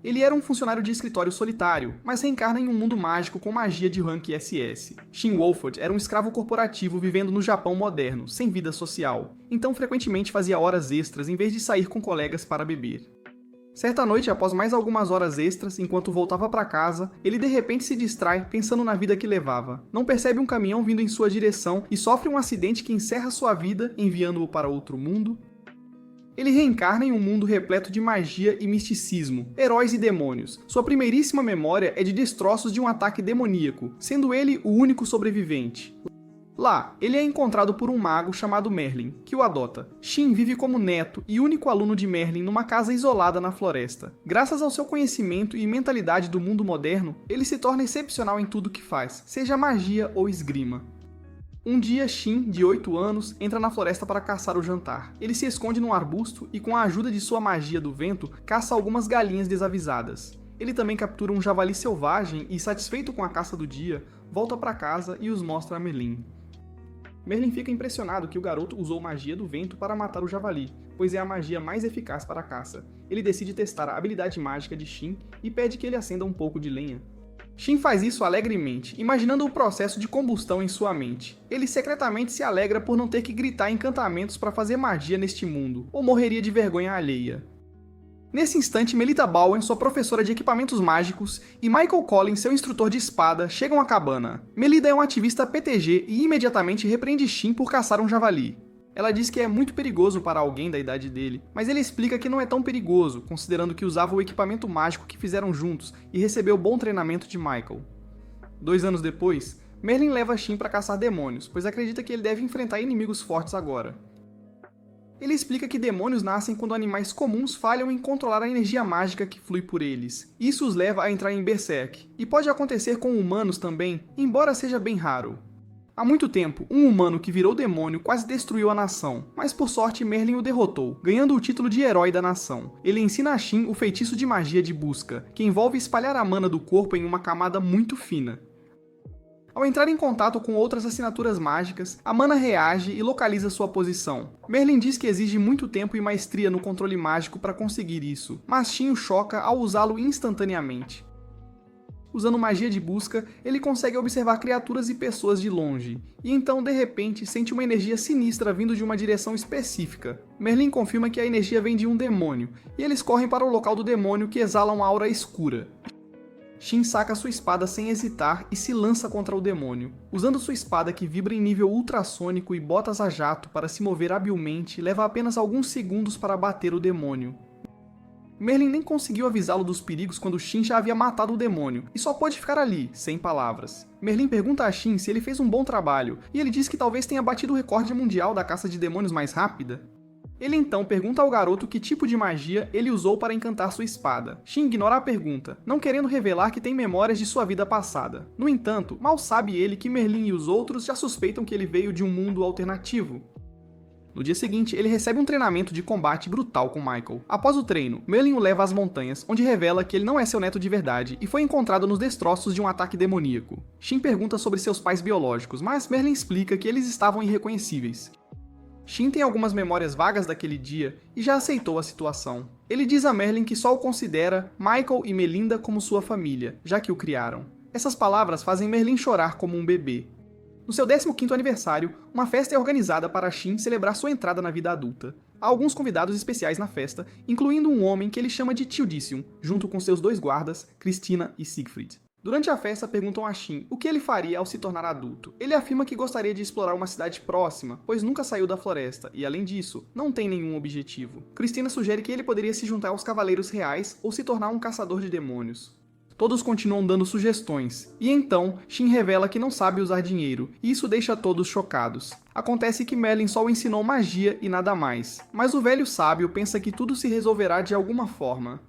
Ele era um funcionário de escritório solitário, mas reencarna em um mundo mágico com magia de rank SS. Shin Wolford era um escravo corporativo vivendo no Japão moderno, sem vida social, então frequentemente fazia horas extras em vez de sair com colegas para beber. Certa noite, após mais algumas horas extras, enquanto voltava para casa, ele de repente se distrai pensando na vida que levava. Não percebe um caminhão vindo em sua direção e sofre um acidente que encerra sua vida, enviando-o para outro mundo. Ele reencarna em um mundo repleto de magia e misticismo, heróis e demônios. Sua primeiríssima memória é de destroços de um ataque demoníaco, sendo ele o único sobrevivente. Lá, ele é encontrado por um mago chamado Merlin, que o adota. Shin vive como neto e único aluno de Merlin numa casa isolada na floresta. Graças ao seu conhecimento e mentalidade do mundo moderno, ele se torna excepcional em tudo que faz, seja magia ou esgrima. Um dia, Shin, de 8 anos, entra na floresta para caçar o jantar. Ele se esconde num arbusto e, com a ajuda de sua magia do vento, caça algumas galinhas desavisadas. Ele também captura um javali selvagem e, satisfeito com a caça do dia, volta para casa e os mostra a Merlin. Merlin fica impressionado que o garoto usou magia do vento para matar o javali, pois é a magia mais eficaz para a caça. Ele decide testar a habilidade mágica de Shin e pede que ele acenda um pouco de lenha. Shin faz isso alegremente, imaginando o processo de combustão em sua mente. Ele secretamente se alegra por não ter que gritar encantamentos para fazer magia neste mundo, ou morreria de vergonha alheia. Nesse instante, Melita Bowen, sua professora de equipamentos mágicos, e Michael Collins, seu instrutor de espada, chegam à cabana. Melida é um ativista PTG e imediatamente repreende Shin por caçar um javali. Ela diz que é muito perigoso para alguém da idade dele, mas ele explica que não é tão perigoso, considerando que usava o equipamento mágico que fizeram juntos e recebeu bom treinamento de Michael. 2 anos depois, Merlin leva Shin para caçar demônios, pois acredita que ele deve enfrentar inimigos fortes agora. Ele explica que demônios nascem quando animais comuns falham em controlar a energia mágica que flui por eles. Isso os leva a entrar em Berserk, e pode acontecer com humanos também, embora seja bem raro. Há muito tempo, um humano que virou demônio quase destruiu a nação, mas por sorte Merlin o derrotou, ganhando o título de herói da nação. Ele ensina a Shin o feitiço de magia de busca, que envolve espalhar a mana do corpo em uma camada muito fina. Ao entrar em contato com outras assinaturas mágicas, a mana reage e localiza sua posição. Merlin diz que exige muito tempo e maestria no controle mágico para conseguir isso, mas Shin o choca ao usá-lo instantaneamente. Usando magia de busca, ele consegue observar criaturas e pessoas de longe, e então, de repente, sente uma energia sinistra vindo de uma direção específica. Merlin confirma que a energia vem de um demônio, e eles correm para o local do demônio que exala uma aura escura. Shin saca sua espada sem hesitar e se lança contra o demônio. Usando sua espada que vibra em nível ultrassônico e botas a jato para se mover habilmente, leva apenas alguns segundos para bater o demônio. Merlin nem conseguiu avisá-lo dos perigos quando Shin já havia matado o demônio, e só pôde ficar ali, sem palavras. Merlin pergunta a Shin se ele fez um bom trabalho, e ele diz que talvez tenha batido o recorde mundial da caça de demônios mais rápida. Ele então pergunta ao garoto que tipo de magia ele usou para encantar sua espada. Shin ignora a pergunta, não querendo revelar que tem memórias de sua vida passada. No entanto, mal sabe ele que Merlin e os outros já suspeitam que ele veio de um mundo alternativo. No dia seguinte, ele recebe um treinamento de combate brutal com Michael. Após o treino, Merlin o leva às montanhas, onde revela que ele não é seu neto de verdade e foi encontrado nos destroços de um ataque demoníaco. Shin pergunta sobre seus pais biológicos, mas Merlin explica que eles estavam irreconhecíveis. Shin tem algumas memórias vagas daquele dia e já aceitou a situação. Ele diz a Merlin que só o considera Michael e Melinda como sua família, já que o criaram. Essas palavras fazem Merlin chorar como um bebê. No seu 15º aniversário, uma festa é organizada para Shin celebrar sua entrada na vida adulta. Há alguns convidados especiais na festa, incluindo um homem que ele chama de Tio Dicium, junto com seus 2 guardas, Christina e Siegfried. Durante a festa, perguntam a Shin o que ele faria ao se tornar adulto. Ele afirma que gostaria de explorar uma cidade próxima, pois nunca saiu da floresta e, além disso, não tem nenhum objetivo. Christina sugere que ele poderia se juntar aos Cavaleiros Reais ou se tornar um caçador de demônios. Todos continuam dando sugestões, e então Shin revela que não sabe usar dinheiro, e isso deixa todos chocados. Acontece que Merlin só o ensinou magia e nada mais, mas o velho sábio pensa que tudo se resolverá de alguma forma.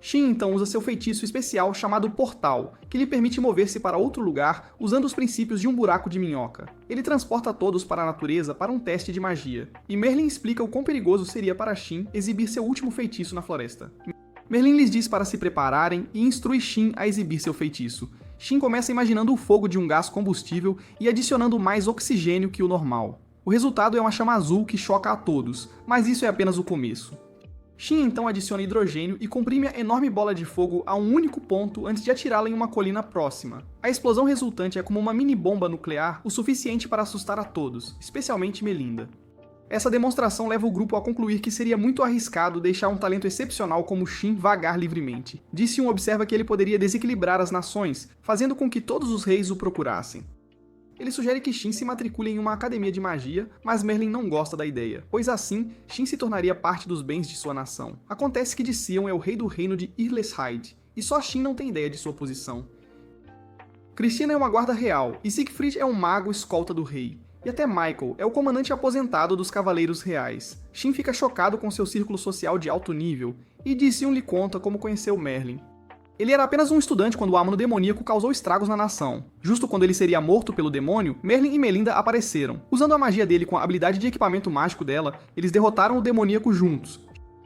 Shin então usa seu feitiço especial chamado Portal, que lhe permite mover-se para outro lugar usando os princípios de um buraco de minhoca. Ele transporta todos para a natureza para um teste de magia, e Merlin explica o quão perigoso seria para Shin exibir seu último feitiço na floresta. Merlin lhes diz para se prepararem e instrui Shin a exibir seu feitiço. Shin começa imaginando o fogo de um gás combustível e adicionando mais oxigênio que o normal. O resultado é uma chama azul que choca a todos, mas isso é apenas o começo. Shin então adiciona hidrogênio e comprime a enorme bola de fogo a um único ponto antes de atirá-la em uma colina próxima. A explosão resultante é como uma mini bomba nuclear o suficiente para assustar a todos, especialmente Melinda. Essa demonstração leva o grupo a concluir que seria muito arriscado deixar um talento excepcional como Shin vagar livremente. Ji-seon observa que ele poderia desequilibrar as nações, fazendo com que todos os reis o procurassem. Ele sugere que Shin se matricule em uma academia de magia, mas Merlin não gosta da ideia, pois assim, Shin se tornaria parte dos bens de sua nação. Acontece que Ji-seon é o rei do reino de Irlesheide, e só Shin não tem ideia de sua posição. Christina é uma guarda real, e Siegfried é um mago escolta do rei. E até Michael é o comandante aposentado dos Cavaleiros Reais. Shin fica chocado com seu círculo social de alto nível, e Ji-seon lhe conta como conheceu Merlin. Ele era apenas um estudante quando o Âmago demoníaco causou estragos na nação. Justo quando ele seria morto pelo demônio, Merlin e Melinda apareceram. Usando a magia dele com a habilidade de equipamento mágico dela, eles derrotaram o demoníaco juntos.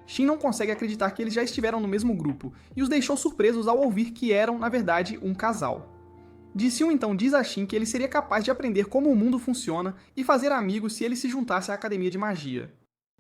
Shin não consegue acreditar que eles já estiveram no mesmo grupo, e os deixou surpresos ao ouvir que eram, na verdade, um casal. Ji-seon então diz a Shin que ele seria capaz de aprender como o mundo funciona e fazer amigos se ele se juntasse à Academia de Magia.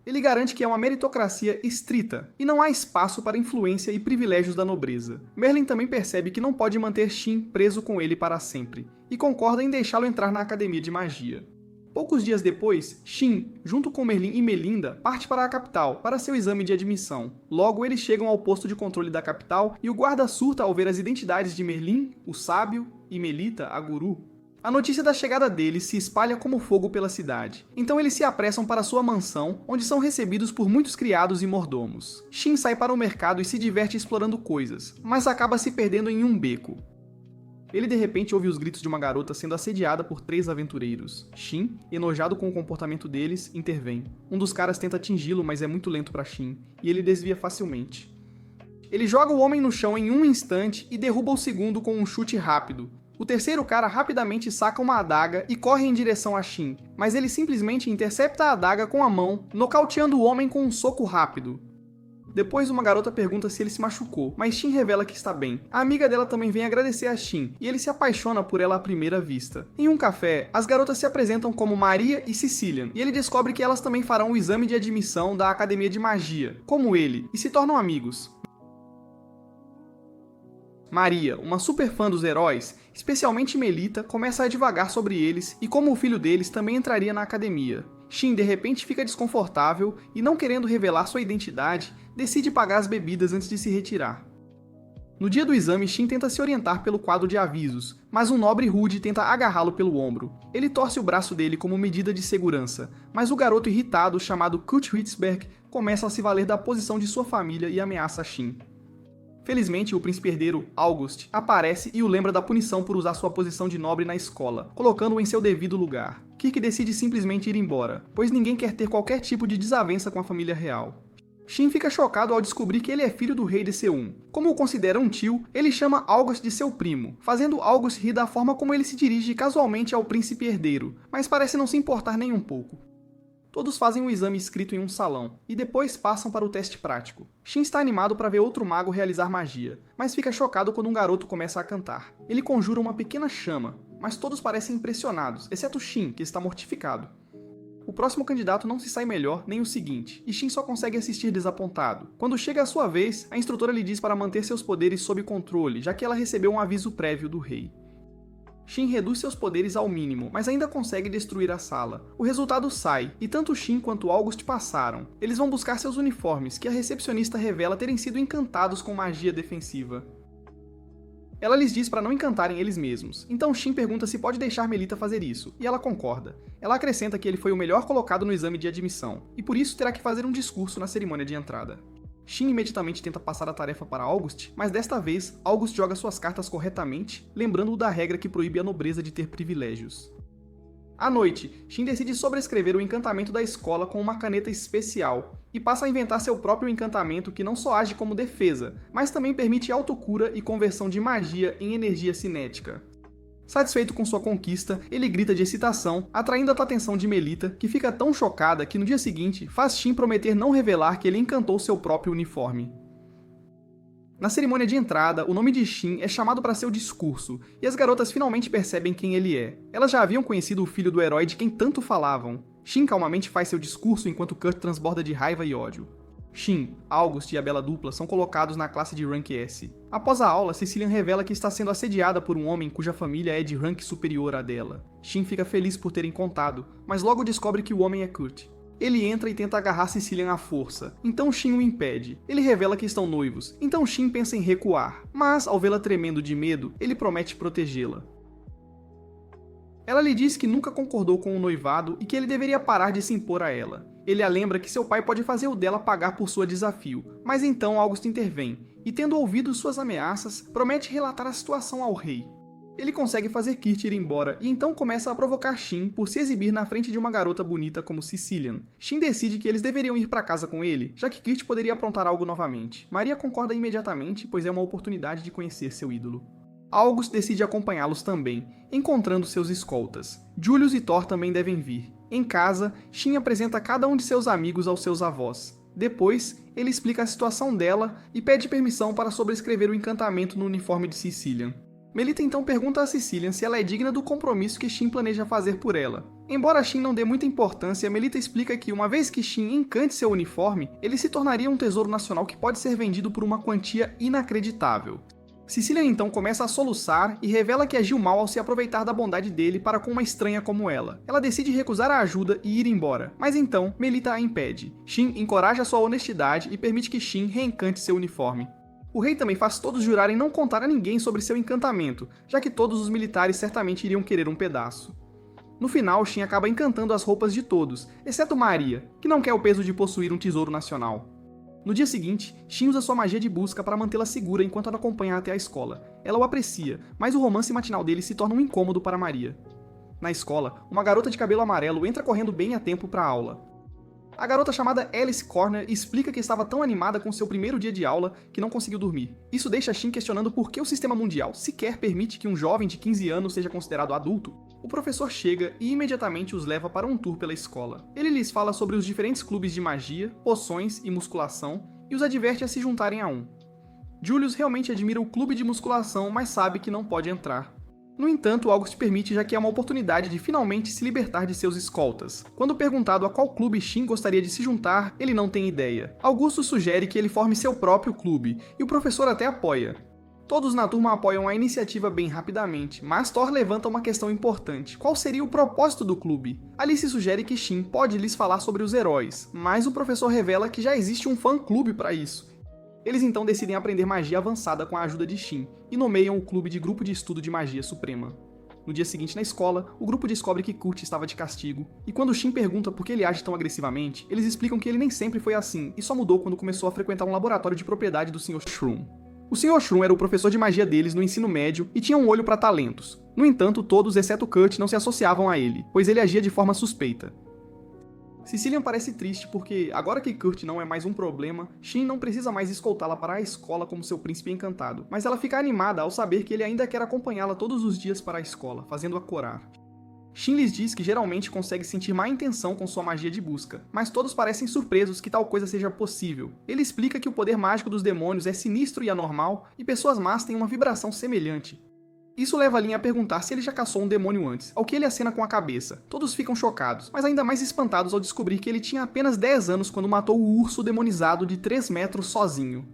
Ele garante que é uma meritocracia estrita, e não há espaço para influência e privilégios da nobreza. Merlin também percebe que não pode manter Shin preso com ele para sempre, e concorda em deixá-lo entrar na Academia de Magia. Poucos dias depois, Shin, junto com Merlin e Melinda, parte para a capital para seu exame de admissão. Logo, eles chegam ao posto de controle da capital e o guarda surta ao ver as identidades de Merlin, o sábio, e Melita, a guru. A notícia da chegada deles se espalha como fogo pela cidade. Então eles se apressam para sua mansão, onde são recebidos por muitos criados e mordomos. Shin sai para o mercado e se diverte explorando coisas, mas acaba se perdendo em um beco. Ele de repente ouve os gritos de uma garota sendo assediada por 3 aventureiros. Shin, enojado com o comportamento deles, intervém. Um dos caras tenta atingi-lo, mas é muito lento para Shin, e ele desvia facilmente. Ele joga o homem no chão em um instante e derruba o segundo com um chute rápido. O terceiro cara rapidamente saca uma adaga e corre em direção a Shin, mas ele simplesmente intercepta a adaga com a mão, nocauteando o homem com um soco rápido. Depois, uma garota pergunta se ele se machucou, mas Shin revela que está bem. A amiga dela também vem agradecer a Shin, e ele se apaixona por ela à primeira vista. Em um café, as garotas se apresentam como Maria e Sicilian, e ele descobre que elas também farão o exame de admissão da Academia de Magia, como ele, e se tornam amigos. Maria, uma super fã dos heróis, especialmente Melita, começa a divagar sobre eles e como o filho deles também entraria na academia. Shin de repente fica desconfortável e, não querendo revelar sua identidade, decide pagar as bebidas antes de se retirar. No dia do exame, Shin tenta se orientar pelo quadro de avisos, mas um nobre rude tenta agarrá-lo pelo ombro. Ele torce o braço dele como medida de segurança, mas o garoto irritado chamado Kurt Ritzberg começa a se valer da posição de sua família e ameaça Shin. Felizmente, o príncipe herdeiro, August, aparece e o lembra da punição por usar sua posição de nobre na escola, colocando-o em seu devido lugar. Kirk decide simplesmente ir embora, pois ninguém quer ter qualquer tipo de desavença com a família real. Shin fica chocado ao descobrir que ele é filho do rei de Seum. Como o considera um tio, ele chama August de seu primo, fazendo August rir da forma como ele se dirige casualmente ao príncipe herdeiro, mas parece não se importar nem um pouco. Todos fazem o exame escrito em um salão, e depois passam para o teste prático. Shin está animado para ver outro mago realizar magia, mas fica chocado quando um garoto começa a cantar. Ele conjura uma pequena chama, mas todos parecem impressionados, exceto Shin, que está mortificado. O próximo candidato não se sai melhor nem o seguinte, e Shin só consegue assistir desapontado. Quando chega a sua vez, a instrutora lhe diz para manter seus poderes sob controle, já que ela recebeu um aviso prévio do rei. Shin reduz seus poderes ao mínimo, mas ainda consegue destruir a sala. O resultado sai, e tanto Shin quanto August passaram. Eles vão buscar seus uniformes, que a recepcionista revela terem sido encantados com magia defensiva. Ela lhes diz para não encantarem eles mesmos, então Shin pergunta se pode deixar Melita fazer isso, e ela concorda. Ela acrescenta que ele foi o melhor colocado no exame de admissão, e por isso terá que fazer um discurso na cerimônia de entrada. Shin imediatamente tenta passar a tarefa para August, mas desta vez, August joga suas cartas corretamente, lembrando-o da regra que proíbe a nobreza de ter privilégios. À noite, Shin decide sobrescrever o encantamento da escola com uma caneta especial, e passa a inventar seu próprio encantamento que não só age como defesa, mas também permite autocura e conversão de magia em energia cinética. Satisfeito com sua conquista, ele grita de excitação, atraindo a atenção de Melita, que fica tão chocada que no dia seguinte faz Shin prometer não revelar que ele encantou seu próprio uniforme. Na cerimônia de entrada, o nome de Shin é chamado para seu discurso, e as garotas finalmente percebem quem ele é. Elas já haviam conhecido o filho do herói de quem tanto falavam. Shin calmamente faz seu discurso enquanto Kurt transborda de raiva e ódio. Shin, August e a Bela Dupla são colocados na classe de Rank S. Após a aula, Cecilian revela que está sendo assediada por um homem cuja família é de rank superior à dela. Shin fica feliz por terem contado, mas logo descobre que o homem é Kurt. Ele entra e tenta agarrar Cecilian à força, então Shin o impede. Ele revela que estão noivos, então Shin pensa em recuar, mas ao vê-la tremendo de medo, ele promete protegê-la. Ela lhe diz que nunca concordou com o noivado e que ele deveria parar de se impor a ela. Ele a lembra que seu pai pode fazer o dela pagar por seu desafio, mas então August intervém, e tendo ouvido suas ameaças, promete relatar a situação ao rei. Ele consegue fazer Kirt ir embora e então começa a provocar Shin por se exibir na frente de uma garota bonita como Cecilian. Shin decide que eles deveriam ir para casa com ele, já que Kirt poderia aprontar algo novamente. Maria concorda imediatamente, pois é uma oportunidade de conhecer seu ídolo. August decide acompanhá-los também, encontrando seus escoltas. Julius e Thor também devem vir. Em casa, Shin apresenta cada um de seus amigos aos seus avós. Depois, ele explica a situação dela e pede permissão para sobrescrever o encantamento no uniforme de Cecilian. Melita então pergunta a Cecilian se ela é digna do compromisso que Shin planeja fazer por ela. Embora Shin não dê muita importância, Melita explica que uma vez que Shin encante seu uniforme, ele se tornaria um tesouro nacional que pode ser vendido por uma quantia inacreditável. Cecilian então começa a soluçar e revela que agiu mal ao se aproveitar da bondade dele para com uma estranha como ela. Ela decide recusar a ajuda e ir embora, mas então Melita a impede. Shin encoraja sua honestidade e permite que Shin reencante seu uniforme. O rei também faz todos jurarem não contar a ninguém sobre seu encantamento, já que todos os militares certamente iriam querer um pedaço. No final, Shin acaba encantando as roupas de todos, exceto Maria, que não quer o peso de possuir um tesouro nacional. No dia seguinte, Shin usa sua magia de busca para mantê-la segura enquanto ela acompanha até a escola. Ela o aprecia, mas o romance matinal dele se torna um incômodo para Maria. Na escola, uma garota de cabelo amarelo entra correndo bem a tempo para a aula. A garota chamada Alice Corner explica que estava tão animada com seu primeiro dia de aula que não conseguiu dormir. Isso deixa Shin questionando por que o sistema mundial sequer permite que um jovem de 15 anos seja considerado adulto. O professor chega e imediatamente os leva para um tour pela escola. Ele lhes fala sobre os diferentes clubes de magia, poções e musculação e os adverte a se juntarem a um. Julius realmente admira o clube de musculação, mas sabe que não pode entrar. No entanto, August permite, já que é uma oportunidade de finalmente se libertar de seus escoltas. Quando perguntado a qual clube Shin gostaria de se juntar, ele não tem ideia. Augusto sugere que ele forme seu próprio clube, e o professor até apoia. Todos na turma apoiam a iniciativa bem rapidamente, mas Thor levanta uma questão importante. Qual seria o propósito do clube? Alice sugere que Shin pode lhes falar sobre os heróis, mas o professor revela que já existe um fã-clube para isso. Eles então decidem aprender magia avançada com a ajuda de Shin, e nomeiam o clube de Grupo de Estudo de Magia Suprema. No dia seguinte na escola, o grupo descobre que Kurt estava de castigo, e quando Shin pergunta por que ele age tão agressivamente, eles explicam que ele nem sempre foi assim, e só mudou quando começou a frequentar um laboratório de propriedade do Sr. Shroom. O Sr. Shroom era o professor de magia deles no ensino médio e tinha um olho para talentos. No entanto, todos, exceto Kurt, não se associavam a ele, pois ele agia de forma suspeita. Cecilian parece triste porque, agora que Kurt não é mais um problema, Shin não precisa mais escoltá-la para a escola como seu príncipe encantado, mas ela fica animada ao saber que ele ainda quer acompanhá-la todos os dias para a escola, fazendo-a corar. Shin lhes diz que geralmente consegue sentir má intenção com sua magia de busca, mas todos parecem surpresos que tal coisa seja possível. Ele explica que o poder mágico dos demônios é sinistro e anormal, e pessoas más têm uma vibração semelhante. Isso leva Lin a perguntar se ele já caçou um demônio antes, ao que ele acena com a cabeça. Todos ficam chocados, mas ainda mais espantados ao descobrir que ele tinha apenas 10 anos quando matou o urso demonizado de 3 metros sozinho.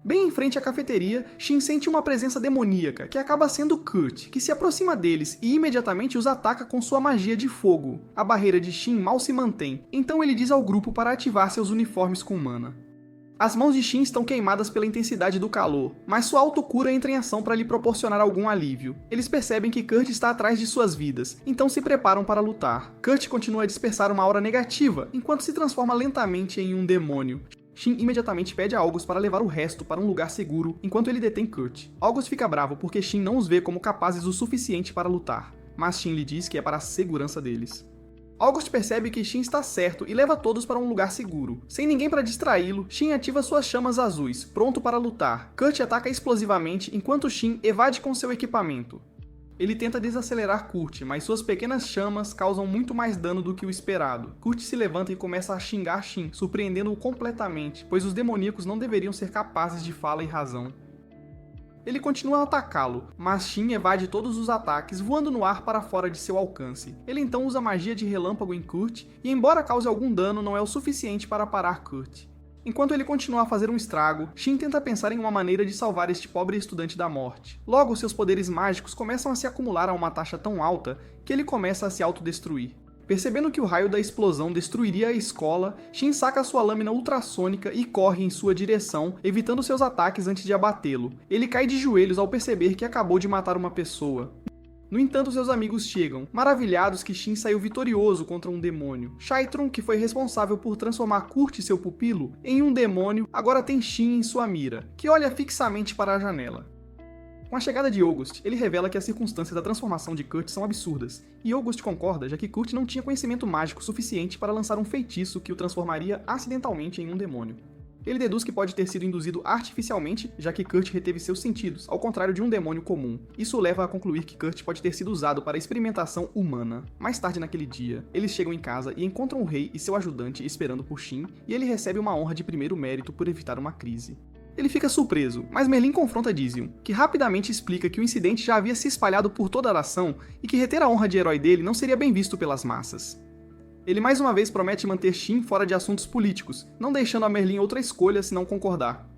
Bem em frente à cafeteria, Shin sente uma presença demoníaca, que acaba sendo Kurt, que se aproxima deles e imediatamente os ataca com sua magia de fogo. A barreira de Shin mal se mantém, então ele diz ao grupo para ativar seus uniformes com mana. As mãos de Shin estão queimadas pela intensidade do calor, mas sua autocura entra em ação para lhe proporcionar algum alívio. Eles percebem que Kurt está atrás de suas vidas, então se preparam para lutar. Kurt continua a dispersar uma aura negativa, enquanto se transforma lentamente em um demônio. Shin imediatamente pede a August para levar o resto para um lugar seguro, enquanto ele detém Kurt. August fica bravo porque Shin não os vê como capazes o suficiente para lutar, mas Shin lhe diz que é para a segurança deles. August percebe que Shin está certo e leva todos para um lugar seguro. Sem ninguém para distraí-lo, Shin ativa suas chamas azuis, pronto para lutar. Kurt ataca explosivamente enquanto Shin evade com seu equipamento. Ele tenta desacelerar Kurt, mas suas pequenas chamas causam muito mais dano do que o esperado. Kurt se levanta e começa a xingar Shin, surpreendendo-o completamente, pois os demoníacos não deveriam ser capazes de fala e razão. Ele continua a atacá-lo, mas Shin evade todos os ataques, voando no ar para fora de seu alcance. Ele então usa magia de relâmpago em Kurt, e embora cause algum dano, não é o suficiente para parar Kurt. Enquanto ele continua a fazer um estrago, Shin tenta pensar em uma maneira de salvar este pobre estudante da morte. Logo, seus poderes mágicos começam a se acumular a uma taxa tão alta que ele começa a se autodestruir. Percebendo que o raio da explosão destruiria a escola, Shin saca sua lâmina ultrassônica e corre em sua direção, evitando seus ataques antes de abatê-lo. Ele cai de joelhos ao perceber que acabou de matar uma pessoa. No entanto, seus amigos chegam, maravilhados que Shin saiu vitorioso contra um demônio. Shaitron, que foi responsável por transformar Kurt, seu pupilo, em um demônio, agora tem Shin em sua mira, que olha fixamente para a janela. Com a chegada de August, ele revela que as circunstâncias da transformação de Kurt são absurdas, e August concorda, já que Kurt não tinha conhecimento mágico suficiente para lançar um feitiço que o transformaria acidentalmente em um demônio. Ele deduz que pode ter sido induzido artificialmente, já que Kurt reteve seus sentidos, ao contrário de um demônio comum. Isso o leva a concluir que Kurt pode ter sido usado para experimentação humana. Mais tarde naquele dia, eles chegam em casa e encontram o rei e seu ajudante esperando por Shin, e ele recebe uma honra de primeiro mérito por evitar uma crise. Ele fica surpreso, mas Merlin confronta Dizion, que rapidamente explica que o incidente já havia se espalhado por toda a nação e que reter a honra de herói dele não seria bem visto pelas massas. Ele mais uma vez promete manter Shin fora de assuntos políticos, não deixando a Merlin outra escolha se não concordar.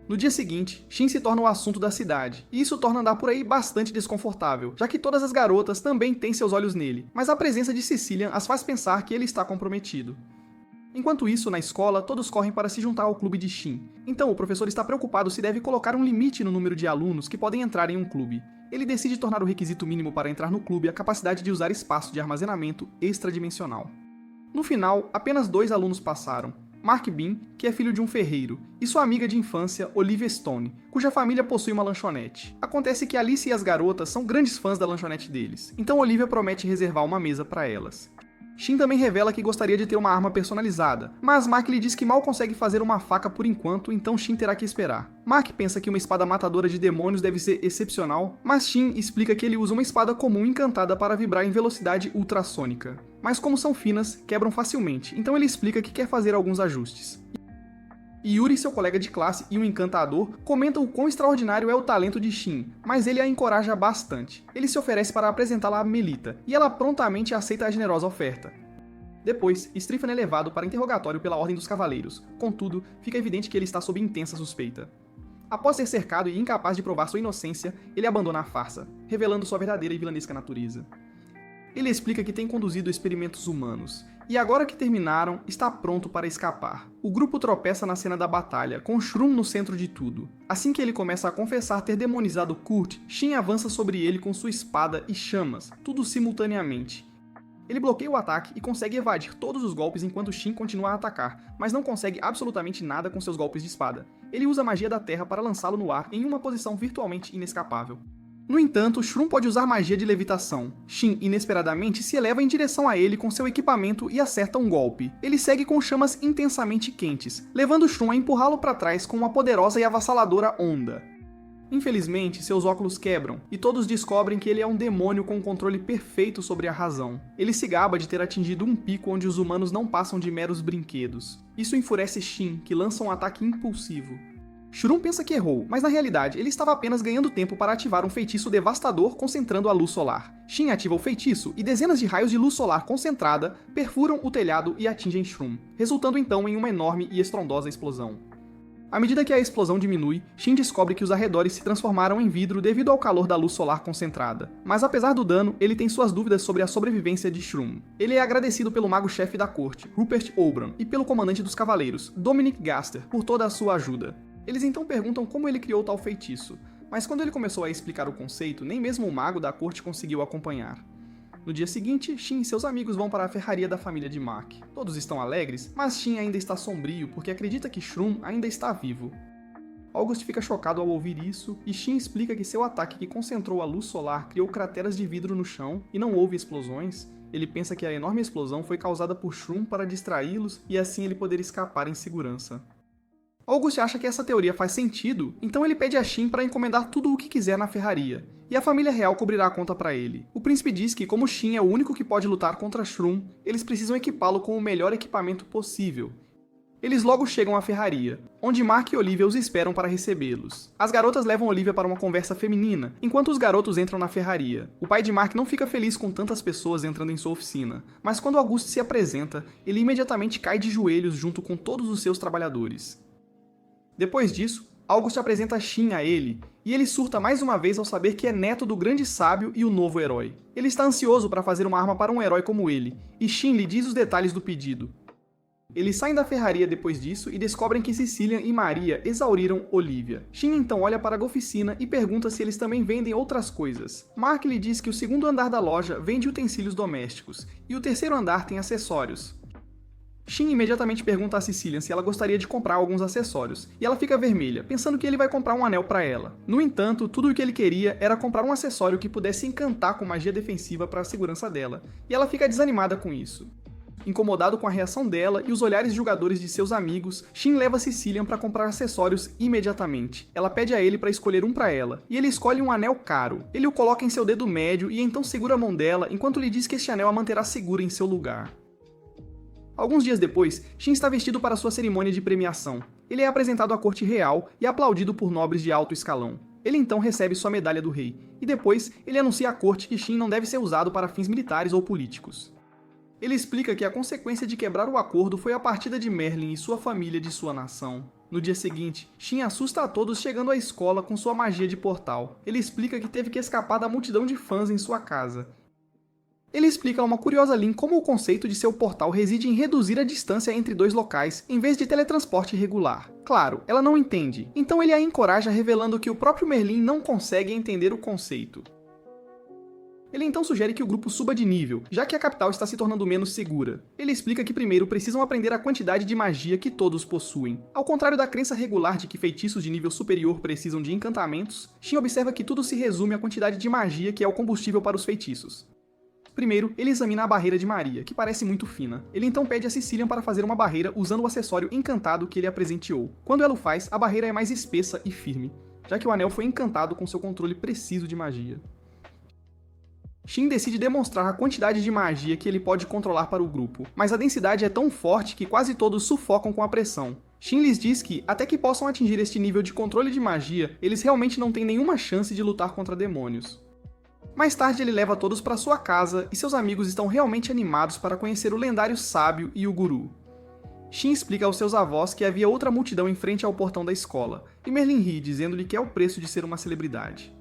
No dia seguinte, Shin se torna o assunto da cidade, e isso torna andar por aí bastante desconfortável, já que todas as garotas também têm seus olhos nele, mas a presença de Cecilian as faz pensar que ele está comprometido. Enquanto isso, na escola, todos correm para se juntar ao clube de Shin. Então, o professor está preocupado se deve colocar um limite no número de alunos que podem entrar em um clube. Ele decide tornar o requisito mínimo para entrar no clube a capacidade de usar espaço de armazenamento extradimensional. No final, apenas 2 alunos passaram. Mark Bean, que é filho de um ferreiro, e sua amiga de infância, Olivia Stone, cuja família possui uma lanchonete. Acontece que Alice e as garotas são grandes fãs da lanchonete deles, então Olivia promete reservar uma mesa para elas. Shin também revela que gostaria de ter uma arma personalizada, mas Mark lhe diz que mal consegue fazer uma faca por enquanto, então Shin terá que esperar. Mark pensa que uma espada matadora de demônios deve ser excepcional, mas Shin explica que ele usa uma espada comum encantada para vibrar em velocidade ultrassônica. Mas como são finas, quebram facilmente, então ele explica que quer fazer alguns ajustes. Yuri, seu colega de classe e um encantador, comentam o quão extraordinário é o talento de Shin, mas ele a encoraja bastante. Ele se oferece para apresentá-la a Melita, e ela prontamente aceita a generosa oferta. Depois, Stryfan é levado para interrogatório pela Ordem dos Cavaleiros, contudo, fica evidente que ele está sob intensa suspeita. Após ser cercado e incapaz de provar sua inocência, ele abandona a farsa, revelando sua verdadeira e vilanesca natureza. Ele explica que tem conduzido experimentos humanos, e agora que terminaram, está pronto para escapar. O grupo tropeça na cena da batalha, com Shroom no centro de tudo. Assim que ele começa a confessar ter demonizado Kurt, Shin avança sobre ele com sua espada e chamas, tudo simultaneamente. Ele bloqueia o ataque e consegue evadir todos os golpes enquanto Shin continua a atacar, mas não consegue absolutamente nada com seus golpes de espada. Ele usa a magia da terra para lançá-lo no ar em uma posição virtualmente inescapável. No entanto, Shroom pode usar magia de levitação. Shin, inesperadamente, se eleva em direção a ele com seu equipamento e acerta um golpe. Ele segue com chamas intensamente quentes, levando Shroom a empurrá-lo para trás com uma poderosa e avassaladora onda. Infelizmente, seus óculos quebram, e todos descobrem que ele é um demônio com um controle perfeito sobre a razão. Ele se gaba de ter atingido um pico onde os humanos não passam de meros brinquedos. Isso enfurece Shin, que lança um ataque impulsivo. Shroom pensa que errou, mas na realidade ele estava apenas ganhando tempo para ativar um feitiço devastador concentrando a luz solar. Shin ativa o feitiço e dezenas de raios de luz solar concentrada perfuram o telhado e atingem Shroom, resultando então em uma enorme e estrondosa explosão. À medida que a explosão diminui, Shin descobre que os arredores se transformaram em vidro devido ao calor da luz solar concentrada. Mas apesar do dano, ele tem suas dúvidas sobre a sobrevivência de Shroom. Ele é agradecido pelo mago-chefe da corte, Rupert Oberon, e pelo comandante dos cavaleiros, Dominic Gaster, por toda a sua ajuda. Eles então perguntam como ele criou tal feitiço, mas quando ele começou a explicar o conceito, nem mesmo o mago da corte conseguiu acompanhar. No dia seguinte, Shin e seus amigos vão para a ferraria da família de Mark. Todos estão alegres, mas Shin ainda está sombrio porque acredita que Shroom ainda está vivo. August fica chocado ao ouvir isso, e Shin explica que seu ataque que concentrou a luz solar criou crateras de vidro no chão e não houve explosões. Ele pensa que a enorme explosão foi causada por Shroom para distraí-los e assim ele poder escapar em segurança. August acha que essa teoria faz sentido, então ele pede a Shin para encomendar tudo o que quiser na ferraria, e a família real cobrirá a conta para ele. O príncipe diz que como Shin é o único que pode lutar contra Shroom, eles precisam equipá-lo com o melhor equipamento possível. Eles logo chegam à ferraria, onde Mark e Olivia os esperam para recebê-los. As garotas levam Olivia para uma conversa feminina, enquanto os garotos entram na ferraria. O pai de Mark não fica feliz com tantas pessoas entrando em sua oficina, mas quando Auguste se apresenta, ele imediatamente cai de joelhos junto com todos os seus trabalhadores. Depois disso, Auguste apresenta Shin a ele, e ele surta mais uma vez ao saber que é neto do grande sábio e o novo herói. Ele está ansioso para fazer uma arma para um herói como ele, e Shin lhe diz os detalhes do pedido. Eles saem da ferraria depois disso e descobrem que Cecilian e Maria exauriram Olivia. Shin então olha para a oficina e pergunta se eles também vendem outras coisas. Mark lhe diz que o segundo andar da loja vende utensílios domésticos, e o terceiro andar tem acessórios. Shin imediatamente pergunta a Cecilian se ela gostaria de comprar alguns acessórios, e ela fica vermelha, pensando que ele vai comprar um anel para ela. No entanto, tudo o que ele queria era comprar um acessório que pudesse encantar com magia defensiva para a segurança dela, e ela fica desanimada com isso. Incomodado com a reação dela e os olhares julgadores de seus amigos, Shin leva Cecilian para comprar acessórios imediatamente. Ela pede a ele para escolher um para ela, e ele escolhe um anel caro. Ele o coloca em seu dedo médio e então segura a mão dela enquanto lhe diz que este anel a manterá segura em seu lugar. Alguns dias depois, Shin está vestido para sua cerimônia de premiação. Ele é apresentado à corte real e aplaudido por nobres de alto escalão. Ele então recebe sua medalha do rei, e depois ele anuncia à corte que Shin não deve ser usado para fins militares ou políticos. Ele explica que a consequência de quebrar o acordo foi a partida de Merlin e sua família de sua nação. No dia seguinte, Shin assusta a todos chegando à escola com sua magia de portal. Ele explica que teve que escapar da multidão de fãs em sua casa. Ele explica a uma curiosa Lin como o conceito de seu portal reside em reduzir a distância entre dois locais, em vez de teletransporte regular. Claro, ela não entende, então ele a encoraja revelando que o próprio Merlin não consegue entender o conceito. Ele então sugere que o grupo suba de nível, já que a capital está se tornando menos segura. Ele explica que primeiro precisam aprender a quantidade de magia que todos possuem. Ao contrário da crença regular de que feitiços de nível superior precisam de encantamentos, Shin observa que tudo se resume à quantidade de magia que é o combustível para os feitiços. Primeiro, ele examina a barreira de Maria, que parece muito fina. Ele então pede a Cecilian para fazer uma barreira usando o acessório encantado que ele a presenteou. Quando ela o faz, a barreira é mais espessa e firme, já que o anel foi encantado com seu controle preciso de magia. Shin decide demonstrar a quantidade de magia que ele pode controlar para o grupo, mas a densidade é tão forte que quase todos sufocam com a pressão. Shin lhes diz que, até que possam atingir este nível de controle de magia, eles realmente não têm nenhuma chance de lutar contra demônios. Mais tarde ele leva todos para sua casa e seus amigos estão realmente animados para conhecer o lendário sábio e o guru. Shin explica aos seus avós que havia outra multidão em frente ao portão da escola, e Merlin ri, dizendo-lhe que é o preço de ser uma celebridade.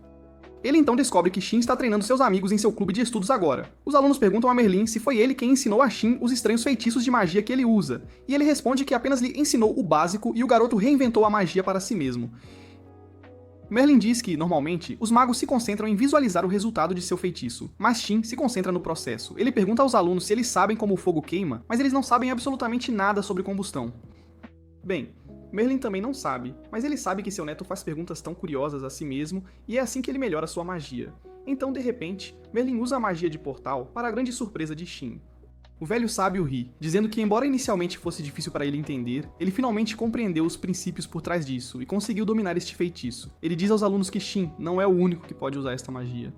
Ele então descobre que Shin está treinando seus amigos em seu clube de estudos agora. Os alunos perguntam a Merlin se foi ele quem ensinou a Shin os estranhos feitiços de magia que ele usa, e ele responde que apenas lhe ensinou o básico e o garoto reinventou a magia para si mesmo. Merlin diz que, normalmente, os magos se concentram em visualizar o resultado de seu feitiço, mas Shin se concentra no processo. Ele pergunta aos alunos se eles sabem como o fogo queima, mas eles não sabem absolutamente nada sobre combustão. Bem, Merlin também não sabe, mas ele sabe que seu neto faz perguntas tão curiosas a si mesmo e é assim que ele melhora sua magia. Então, de repente, Merlin usa a magia de portal para a grande surpresa de Shin. O velho sábio ri, dizendo que embora inicialmente fosse difícil para ele entender, ele finalmente compreendeu os princípios por trás disso e conseguiu dominar este feitiço. Ele diz aos alunos que Shin não é o único que pode usar esta magia.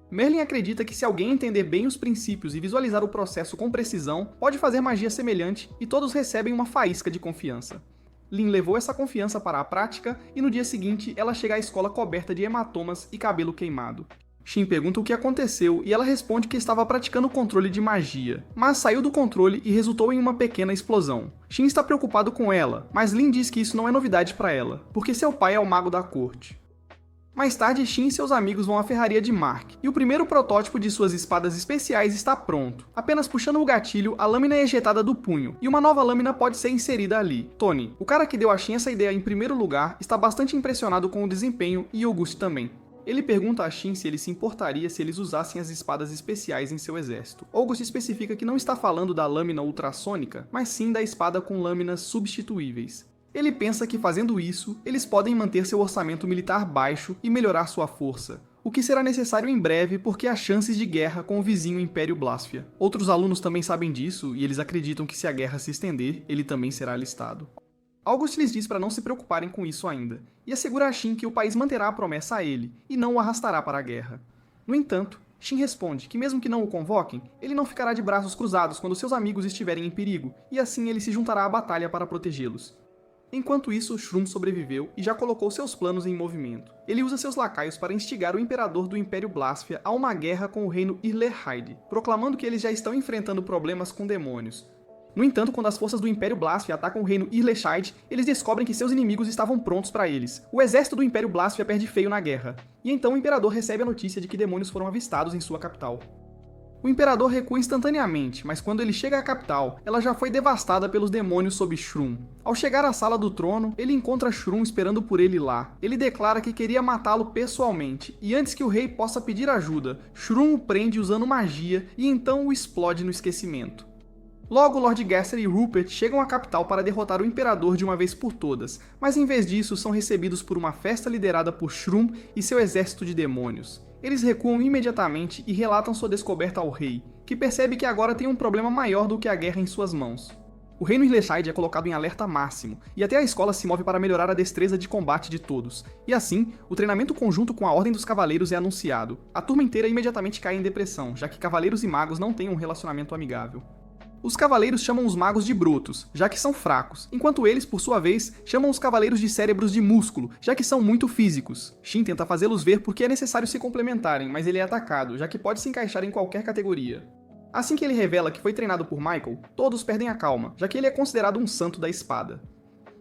Merlin acredita que se alguém entender bem os princípios e visualizar o processo com precisão, pode fazer magia semelhante e todos recebem uma faísca de confiança. Lin levou essa confiança para a prática e no dia seguinte ela chega à escola coberta de hematomas e cabelo queimado. Shin pergunta o que aconteceu e ela responde que estava praticando o controle de magia, mas saiu do controle e resultou em uma pequena explosão. Shin está preocupado com ela, mas Lin diz que isso não é novidade para ela, porque seu pai é o mago da corte. Mais tarde, Shin e seus amigos vão à ferraria de Mark, e o primeiro protótipo de suas espadas especiais está pronto. Apenas puxando o gatilho, a lâmina é ejetada do punho, e uma nova lâmina pode ser inserida ali. Tony, o cara que deu a Shin essa ideia em primeiro lugar, está bastante impressionado com o desempenho, e Auguste também. Ele pergunta a Shin se ele se importaria se eles usassem as espadas especiais em seu exército. Auguste especifica que não está falando da lâmina ultrassônica, mas sim da espada com lâminas substituíveis. Ele pensa que fazendo isso, eles podem manter seu orçamento militar baixo e melhorar sua força, o que será necessário em breve porque há chances de guerra com o vizinho Império Blasphia. Outros alunos também sabem disso e eles acreditam que se a guerra se estender, ele também será alistado. Auguste lhes diz para não se preocuparem com isso ainda, e assegura a Shin que o país manterá a promessa a ele, e não o arrastará para a guerra. No entanto, Shin responde que mesmo que não o convoquem, ele não ficará de braços cruzados quando seus amigos estiverem em perigo, e assim ele se juntará à batalha para protegê-los. Enquanto isso, Shroom sobreviveu e já colocou seus planos em movimento. Ele usa seus lacaios para instigar o imperador do Império Blasphia a uma guerra com o reino Irlehyde, proclamando que eles já estão enfrentando problemas com demônios. No entanto, quando as forças do Império Blasphia atacam o reino Irlehyde, eles descobrem que seus inimigos estavam prontos para eles. O exército do Império Blasphia perde feio na guerra, e então o imperador recebe a notícia de que demônios foram avistados em sua capital. O imperador recua instantaneamente, mas quando ele chega à capital, ela já foi devastada pelos demônios sob Shroom. Ao chegar à sala do trono, ele encontra Shroom esperando por ele lá. Ele declara que queria matá-lo pessoalmente, e antes que o rei possa pedir ajuda, Shroom o prende usando magia e então o explode no esquecimento. Logo, Lord Gasser e Rupert chegam à capital para derrotar o imperador de uma vez por todas, mas em vez disso são recebidos por uma festa liderada por Shroom e seu exército de demônios. Eles recuam imediatamente e relatam sua descoberta ao rei, que percebe que agora tem um problema maior do que a guerra em suas mãos. O reino Irlehyde é colocado em alerta máximo, e até a escola se move para melhorar a destreza de combate de todos. E assim, o treinamento conjunto com a Ordem dos Cavaleiros é anunciado. A turma inteira imediatamente cai em depressão, já que cavaleiros e magos não têm um relacionamento amigável. Os cavaleiros chamam os magos de brutos, já que são fracos, enquanto eles, por sua vez, chamam os cavaleiros de cérebros de músculo, já que são muito físicos. Shin tenta fazê-los ver porque é necessário se complementarem, mas ele é atacado, já que pode se encaixar em qualquer categoria. Assim que ele revela que foi treinado por Michael, todos perdem a calma, já que ele é considerado um santo da espada.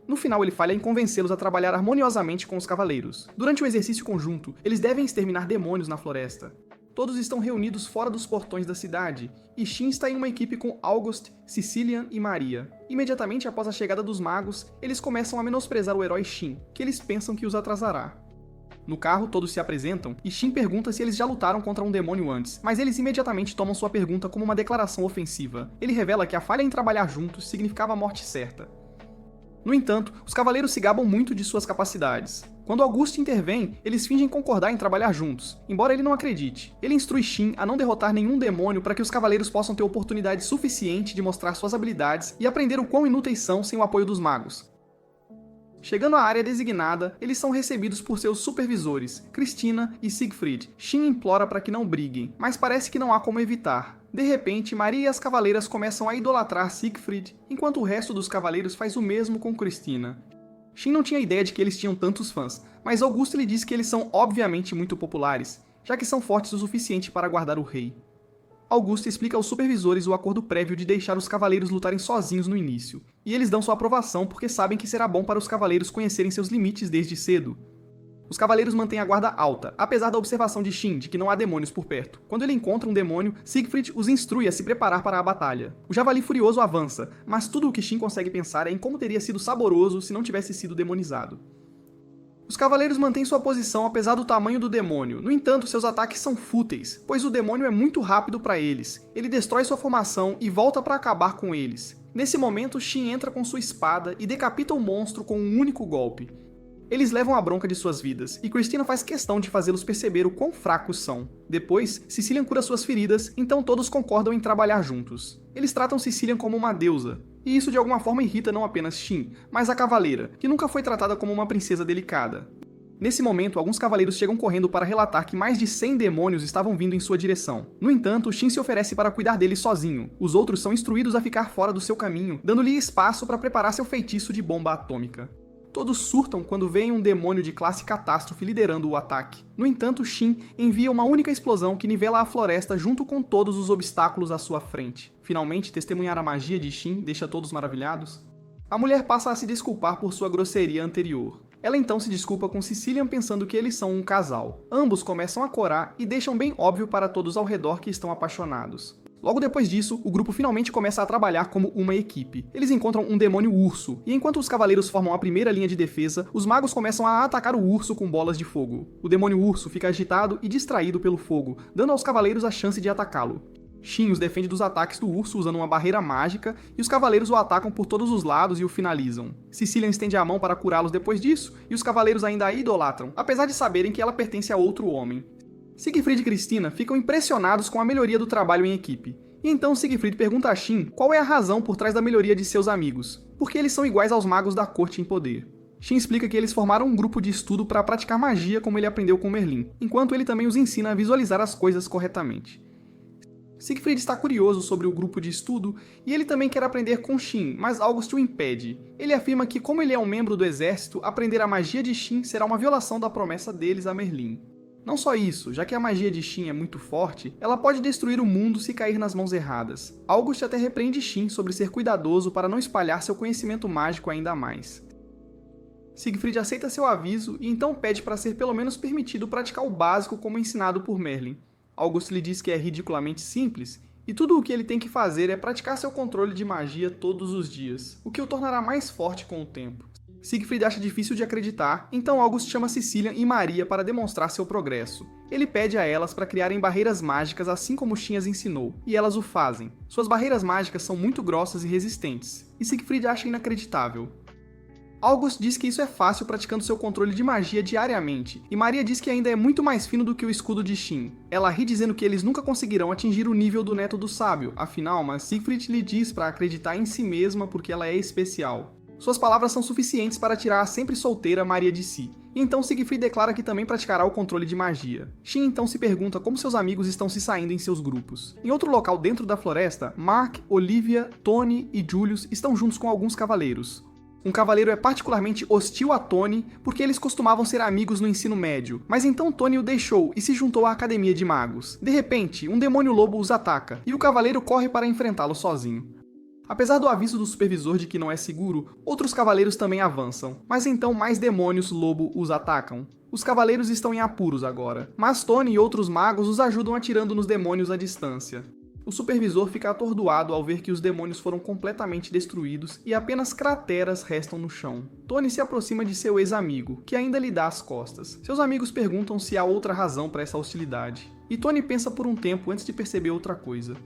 No final, ele falha em convencê-los a trabalhar harmoniosamente com os cavaleiros. Durante o exercício conjunto, eles devem exterminar demônios na floresta. Todos estão reunidos fora dos portões da cidade, e Shin está em uma equipe com August, Sicilian e Maria. Imediatamente após a chegada dos magos, eles começam a menosprezar o herói Shin, que eles pensam que os atrasará. No carro, todos se apresentam, e Shin pergunta se eles já lutaram contra um demônio antes, mas eles imediatamente tomam sua pergunta como uma declaração ofensiva. Ele revela que a falha em trabalhar juntos significava a morte certa. No entanto, os cavaleiros se gabam muito de suas capacidades. Quando Auguste intervém, eles fingem concordar em trabalhar juntos, embora ele não acredite. Ele instrui Shin a não derrotar nenhum demônio para que os cavaleiros possam ter oportunidade suficiente de mostrar suas habilidades e aprender o quão inúteis são sem o apoio dos magos. Chegando à área designada, eles são recebidos por seus supervisores, Christina e Siegfried. Shin implora para que não briguem, mas parece que não há como evitar. De repente, Maria e as cavaleiras começam a idolatrar Siegfried, enquanto o resto dos cavaleiros faz o mesmo com Christina. Shin não tinha ideia de que eles tinham tantos fãs, mas Auguste lhe diz que eles são obviamente muito populares, já que são fortes o suficiente para guardar o rei. Auguste explica aos supervisores o acordo prévio de deixar os cavaleiros lutarem sozinhos no início, e eles dão sua aprovação porque sabem que será bom para os cavaleiros conhecerem seus limites desde cedo. Os cavaleiros mantêm a guarda alta, apesar da observação de Shin de que não há demônios por perto. Quando ele encontra um demônio, Siegfried os instrui a se preparar para a batalha. O javali furioso avança, mas tudo o que Shin consegue pensar é em como teria sido saboroso se não tivesse sido demonizado. Os cavaleiros mantêm sua posição apesar do tamanho do demônio, no entanto seus ataques são fúteis, pois o demônio é muito rápido para eles. Ele destrói sua formação e volta para acabar com eles. Nesse momento, Shin entra com sua espada e decapita o monstro com um único golpe. Eles levam a bronca de suas vidas, e Christina faz questão de fazê-los perceber o quão fracos são. Depois, Sicilian cura suas feridas, então todos concordam em trabalhar juntos. Eles tratam Sicilian como uma deusa, e isso de alguma forma irrita não apenas Shin, mas a cavaleira, que nunca foi tratada como uma princesa delicada. Nesse momento, alguns cavaleiros chegam correndo para relatar que mais de 100 demônios estavam vindo em sua direção. No entanto, Shin se oferece para cuidar deles sozinho. Os outros são instruídos a ficar fora do seu caminho, dando-lhe espaço para preparar seu feitiço de bomba atômica. Todos surtam quando veem um demônio de classe catástrofe liderando o ataque. No entanto, Shin envia uma única explosão que nivela a floresta junto com todos os obstáculos à sua frente. Finalmente, testemunhar a magia de Shin deixa todos maravilhados. A mulher passa a se desculpar por sua grosseria anterior. Ela então se desculpa com Sicilian pensando que eles são um casal. Ambos começam a corar e deixam bem óbvio para todos ao redor que estão apaixonados. Logo depois disso, o grupo finalmente começa a trabalhar como uma equipe. Eles encontram um demônio urso, e enquanto os cavaleiros formam a primeira linha de defesa, os magos começam a atacar o urso com bolas de fogo. O demônio urso fica agitado e distraído pelo fogo, dando aos cavaleiros a chance de atacá-lo. Shin os defende dos ataques do urso usando uma barreira mágica, e os cavaleiros o atacam por todos os lados e o finalizam. Sicilian estende a mão para curá-los depois disso, e os cavaleiros ainda a idolatram, apesar de saberem que ela pertence a outro homem. Siegfried e Christina ficam impressionados com a melhoria do trabalho em equipe. E então Siegfried pergunta a Shin qual é a razão por trás da melhoria de seus amigos, porque eles são iguais aos magos da corte em poder. Shin explica que eles formaram um grupo de estudo para praticar magia como ele aprendeu com Merlin, enquanto ele também os ensina a visualizar as coisas corretamente. Siegfried está curioso sobre o grupo de estudo e ele também quer aprender com Shin, mas August o impede. Ele afirma que, como ele é um membro do exército, aprender a magia de Shin será uma violação da promessa deles a Merlin. Não só isso, já que a magia de Shin é muito forte, ela pode destruir o mundo se cair nas mãos erradas. August até repreende Shin sobre ser cuidadoso para não espalhar seu conhecimento mágico ainda mais. Siegfried aceita seu aviso e então pede para ser pelo menos permitido praticar o básico como ensinado por Merlin. August lhe diz que é ridiculamente simples, e tudo o que ele tem que fazer é praticar seu controle de magia todos os dias, o que o tornará mais forte com o tempo. Siegfried acha difícil de acreditar, então August chama Cecilian e Maria para demonstrar seu progresso. Ele pede a elas para criarem barreiras mágicas assim como Shin as ensinou, e elas o fazem. Suas barreiras mágicas são muito grossas e resistentes, e Siegfried acha inacreditável. August diz que isso é fácil praticando seu controle de magia diariamente, e Maria diz que ainda é muito mais fino do que o escudo de Shin. Ela ri dizendo que eles nunca conseguirão atingir o nível do neto do sábio, afinal, mas Siegfried lhe diz para acreditar em si mesma porque ela é especial. Suas palavras são suficientes para tirar a sempre solteira Maria de si. E então Siegfried declara que também praticará o controle de magia. Shin então se pergunta como seus amigos estão se saindo em seus grupos. Em outro local dentro da floresta, Mark, Olivia, Tony e Julius estão juntos com alguns cavaleiros. Um cavaleiro é particularmente hostil a Tony porque eles costumavam ser amigos no ensino médio, mas então Tony o deixou e se juntou à Academia de Magos. De repente, um demônio lobo os ataca, e o cavaleiro corre para enfrentá-lo sozinho. Apesar do aviso do supervisor de que não é seguro, outros cavaleiros também avançam, mas então mais demônios lobo os atacam. Os cavaleiros estão em apuros agora, mas Tony e outros magos os ajudam atirando nos demônios à distância. O supervisor fica atordoado ao ver que os demônios foram completamente destruídos e apenas crateras restam no chão. Tony se aproxima de seu ex-amigo, que ainda lhe dá as costas. Seus amigos perguntam se há outra razão para essa hostilidade, e Tony pensa por um tempo antes de perceber outra coisa.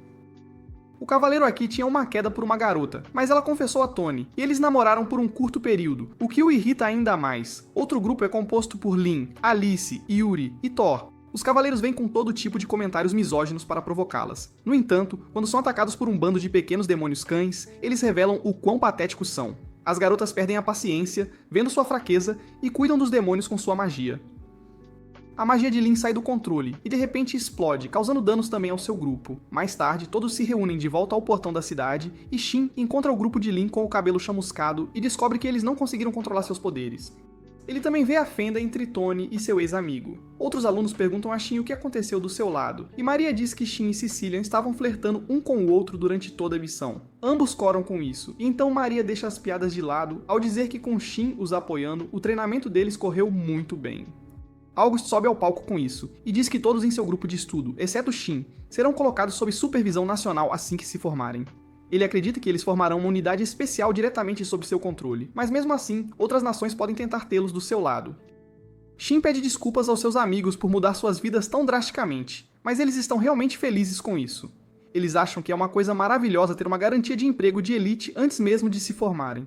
O cavaleiro aqui tinha uma queda por uma garota, mas ela confessou a Tony, e eles namoraram por um curto período, o que o irrita ainda mais. Outro grupo é composto por Lin, Alice, Yuri e Thor. Os cavaleiros vêm com todo tipo de comentários misóginos para provocá-las. No entanto, quando são atacados por um bando de pequenos demônios cães, eles revelam o quão patéticos são. As garotas perdem a paciência, vendo sua fraqueza, e cuidam dos demônios com sua magia. A magia de Lin sai do controle, e de repente explode, causando danos também ao seu grupo. Mais tarde, todos se reúnem de volta ao portão da cidade, e Shin encontra o grupo de Lin com o cabelo chamuscado e descobre que eles não conseguiram controlar seus poderes. Ele também vê a fenda entre Tony e seu ex-amigo. Outros alunos perguntam a Shin o que aconteceu do seu lado, e Maria diz que Shin e Cecilian estavam flertando um com o outro durante toda a missão. Ambos coram com isso, e então Maria deixa as piadas de lado ao dizer que com Shin os apoiando, o treinamento deles correu muito bem. August sobe ao palco com isso, e diz que todos em seu grupo de estudo, exceto Shin, serão colocados sob supervisão nacional assim que se formarem. Ele acredita que eles formarão uma unidade especial diretamente sob seu controle, mas mesmo assim, outras nações podem tentar tê-los do seu lado. Shin pede desculpas aos seus amigos por mudar suas vidas tão drasticamente, mas eles estão realmente felizes com isso. Eles acham que é uma coisa maravilhosa ter uma garantia de emprego de elite antes mesmo de se formarem.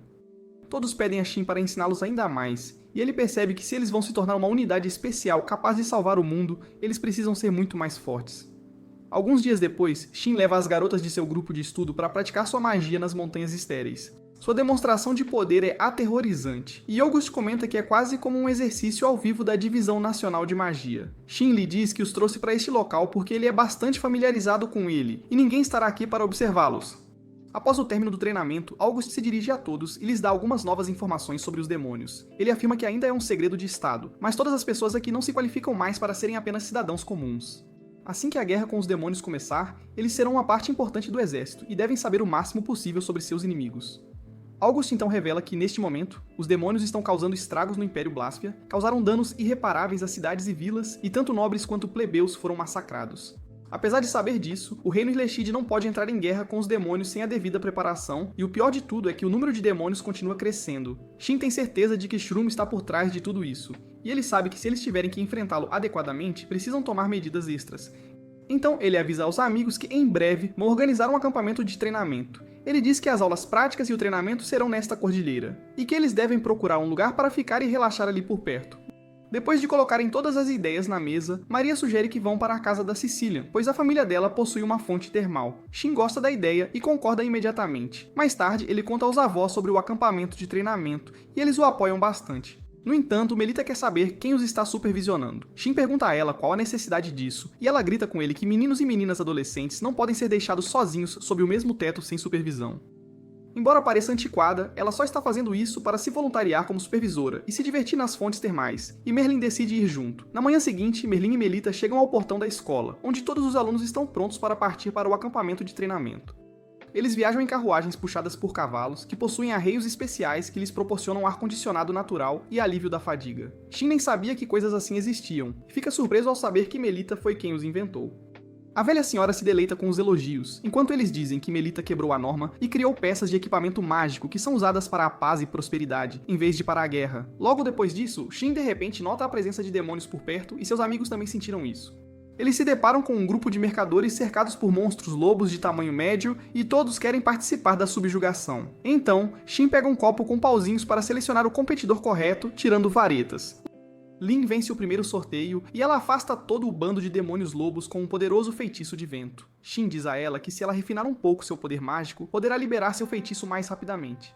Todos pedem a Shin para ensiná-los ainda mais, e ele percebe que se eles vão se tornar uma unidade especial capaz de salvar o mundo, eles precisam ser muito mais fortes. Alguns dias depois, Shin leva as garotas de seu grupo de estudo para praticar sua magia nas Montanhas Estéreis. Sua demonstração de poder é aterrorizante, e August comenta que é quase como um exercício ao vivo da Divisão Nacional de Magia. Shin lhe diz que os trouxe para este local porque ele é bastante familiarizado com ele, e ninguém estará aqui para observá-los. Após o término do treinamento, August se dirige a todos e lhes dá algumas novas informações sobre os demônios. Ele afirma que ainda é um segredo de Estado, mas todas as pessoas aqui não se qualificam mais para serem apenas cidadãos comuns. Assim que a guerra com os demônios começar, eles serão uma parte importante do exército e devem saber o máximo possível sobre seus inimigos. August então revela que, neste momento, os demônios estão causando estragos no Império Bláspia, causaram danos irreparáveis a cidades e vilas, e tanto nobres quanto plebeus foram massacrados. Apesar de saber disso, o reino Ileshid não pode entrar em guerra com os demônios sem a devida preparação, e o pior de tudo é que o número de demônios continua crescendo. Shin tem certeza de que Shroom está por trás de tudo isso, e ele sabe que se eles tiverem que enfrentá-lo adequadamente, precisam tomar medidas extras. Então ele avisa aos amigos que em breve vão organizar um acampamento de treinamento. Ele diz que as aulas práticas e o treinamento serão nesta cordilheira, e que eles devem procurar um lugar para ficar e relaxar ali por perto. Depois de colocarem todas as ideias na mesa, Maria sugere que vão para a casa da Cecilian, pois a família dela possui uma fonte termal. Shin gosta da ideia e concorda imediatamente. Mais tarde, ele conta aos avós sobre o acampamento de treinamento, e eles o apoiam bastante. No entanto, Melita quer saber quem os está supervisionando. Shin pergunta a ela qual a necessidade disso, e ela grita com ele que meninos e meninas adolescentes não podem ser deixados sozinhos sob o mesmo teto sem supervisão. Embora pareça antiquada, ela só está fazendo isso para se voluntariar como supervisora e se divertir nas fontes termais, e Merlin decide ir junto. Na manhã seguinte, Merlin e Melita chegam ao portão da escola, onde todos os alunos estão prontos para partir para o acampamento de treinamento. Eles viajam em carruagens puxadas por cavalos, que possuem arreios especiais que lhes proporcionam ar-condicionado natural e alívio da fadiga. Shin nem sabia que coisas assim existiam, e fica surpreso ao saber que Melita foi quem os inventou. A velha senhora se deleita com os elogios, enquanto eles dizem que Melita quebrou a norma e criou peças de equipamento mágico que são usadas para a paz e prosperidade, em vez de para a guerra. Logo depois disso, Shin de repente nota a presença de demônios por perto e seus amigos também sentiram isso. Eles se deparam com um grupo de mercadores cercados por monstros lobos de tamanho médio e todos querem participar da subjugação. Então, Shin pega um copo com pauzinhos para selecionar o competidor correto, tirando varetas. Lin vence o primeiro sorteio e ela afasta todo o bando de demônios lobos com um poderoso feitiço de vento. Shin diz a ela que se ela refinar um pouco seu poder mágico, poderá liberar seu feitiço mais rapidamente.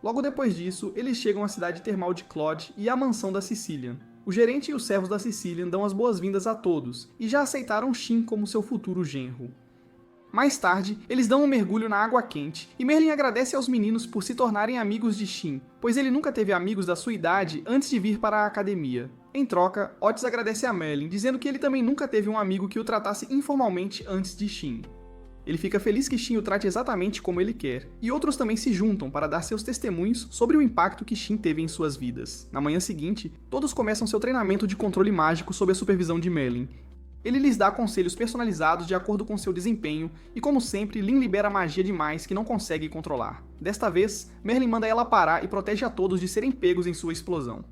Logo depois disso, eles chegam à cidade termal de Claude e à mansão da Cecilian. O gerente e os servos da Cecilian dão as boas-vindas a todos e já aceitaram Shin como seu futuro genro. Mais tarde, eles dão um mergulho na água quente, e Merlin agradece aos meninos por se tornarem amigos de Shin, pois ele nunca teve amigos da sua idade antes de vir para a academia. Em troca, Otis agradece a Merlin, dizendo que ele também nunca teve um amigo que o tratasse informalmente antes de Shin. Ele fica feliz que Shin o trate exatamente como ele quer, e outros também se juntam para dar seus testemunhos sobre o impacto que Shin teve em suas vidas. Na manhã seguinte, todos começam seu treinamento de controle mágico sob a supervisão de Merlin. Ele lhes dá conselhos personalizados de acordo com seu desempenho, e como sempre, Lin libera magia demais que não consegue controlar. Desta vez, Merlin manda ela parar e protege a todos de serem pegos em sua explosão.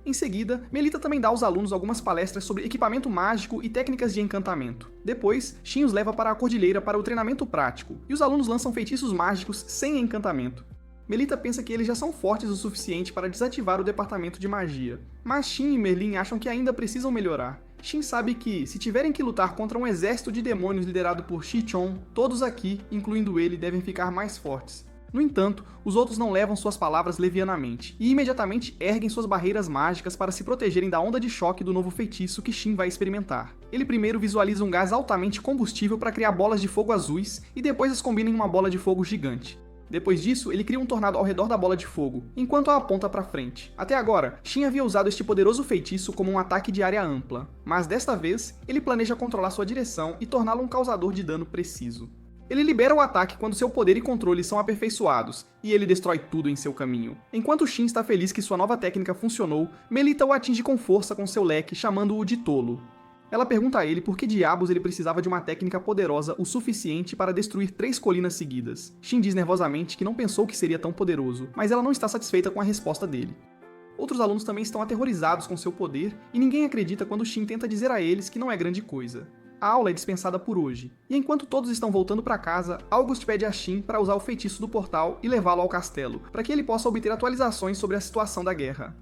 Em seguida, Melita também dá aos alunos algumas palestras sobre equipamento mágico e técnicas de encantamento. Depois, Shin os leva para a cordilheira para o treinamento prático, e os alunos lançam feitiços mágicos sem encantamento. Melita pensa que eles já são fortes o suficiente para desativar o departamento de magia, mas Shin e Merlin acham que ainda precisam melhorar. Shin sabe que, se tiverem que lutar contra um exército de demônios liderado por Shi-chon, todos aqui, incluindo ele, devem ficar mais fortes. No entanto, os outros não levam suas palavras levianamente, e imediatamente erguem suas barreiras mágicas para se protegerem da onda de choque do novo feitiço que Shin vai experimentar. Ele primeiro visualiza um gás altamente combustível para criar bolas de fogo azuis, e depois as combina em uma bola de fogo gigante. Depois disso, ele cria um tornado ao redor da bola de fogo, enquanto a aponta para frente. Até agora, Shin havia usado este poderoso feitiço como um ataque de área ampla, mas desta vez, ele planeja controlar sua direção e torná-lo um causador de dano preciso. Ele libera o ataque quando seu poder e controle são aperfeiçoados, e ele destrói tudo em seu caminho. Enquanto Shin está feliz que sua nova técnica funcionou, Melita o atinge com força com seu leque, chamando-o de tolo. Ela pergunta a ele por que diabos ele precisava de uma técnica poderosa o suficiente para destruir 3 colinas seguidas. Shin diz nervosamente que não pensou que seria tão poderoso, mas ela não está satisfeita com a resposta dele. Outros alunos também estão aterrorizados com seu poder, e ninguém acredita quando Shin tenta dizer a eles que não é grande coisa. A aula é dispensada por hoje, e enquanto todos estão voltando para casa, August pede a Shin para usar o feitiço do portal e levá-lo ao castelo, para que ele possa obter atualizações sobre a situação da guerra.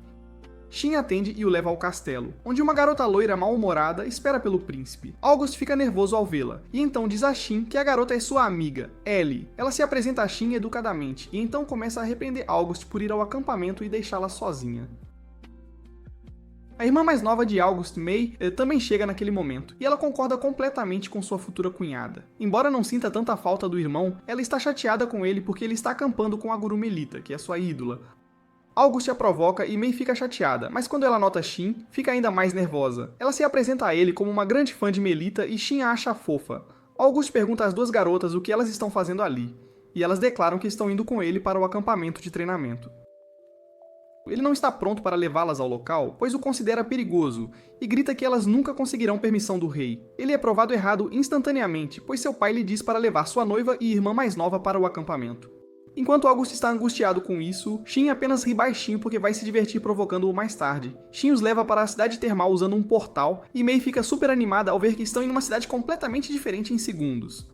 Shin atende e o leva ao castelo, onde uma garota loira mal-humorada espera pelo príncipe. August fica nervoso ao vê-la, e então diz a Shin que a garota é sua amiga, Ellie. Ela se apresenta a Shin educadamente, e então começa a repreender August por ir ao acampamento e deixá-la sozinha. A irmã mais nova de August, May, também chega naquele momento, e ela concorda completamente com sua futura cunhada. Embora não sinta tanta falta do irmão, ela está chateada com ele porque ele está acampando com a guru Melita, que é sua ídola. August a provoca e May fica chateada, mas quando ela nota Shin, fica ainda mais nervosa. Ela se apresenta a ele como uma grande fã de Melita e Shin a acha fofa. August pergunta às duas garotas o que elas estão fazendo ali, e elas declaram que estão indo com ele para o acampamento de treinamento. Ele não está pronto para levá-las ao local, pois o considera perigoso, e grita que elas nunca conseguirão permissão do rei. Ele é provado errado instantaneamente, pois seu pai lhe diz para levar sua noiva e irmã mais nova para o acampamento. Enquanto August está angustiado com isso, Shin apenas ri baixinho porque vai se divertir provocando-o mais tarde. Shin os leva para a cidade termal usando um portal, e May fica super animada ao ver que estão em uma cidade completamente diferente em segundos.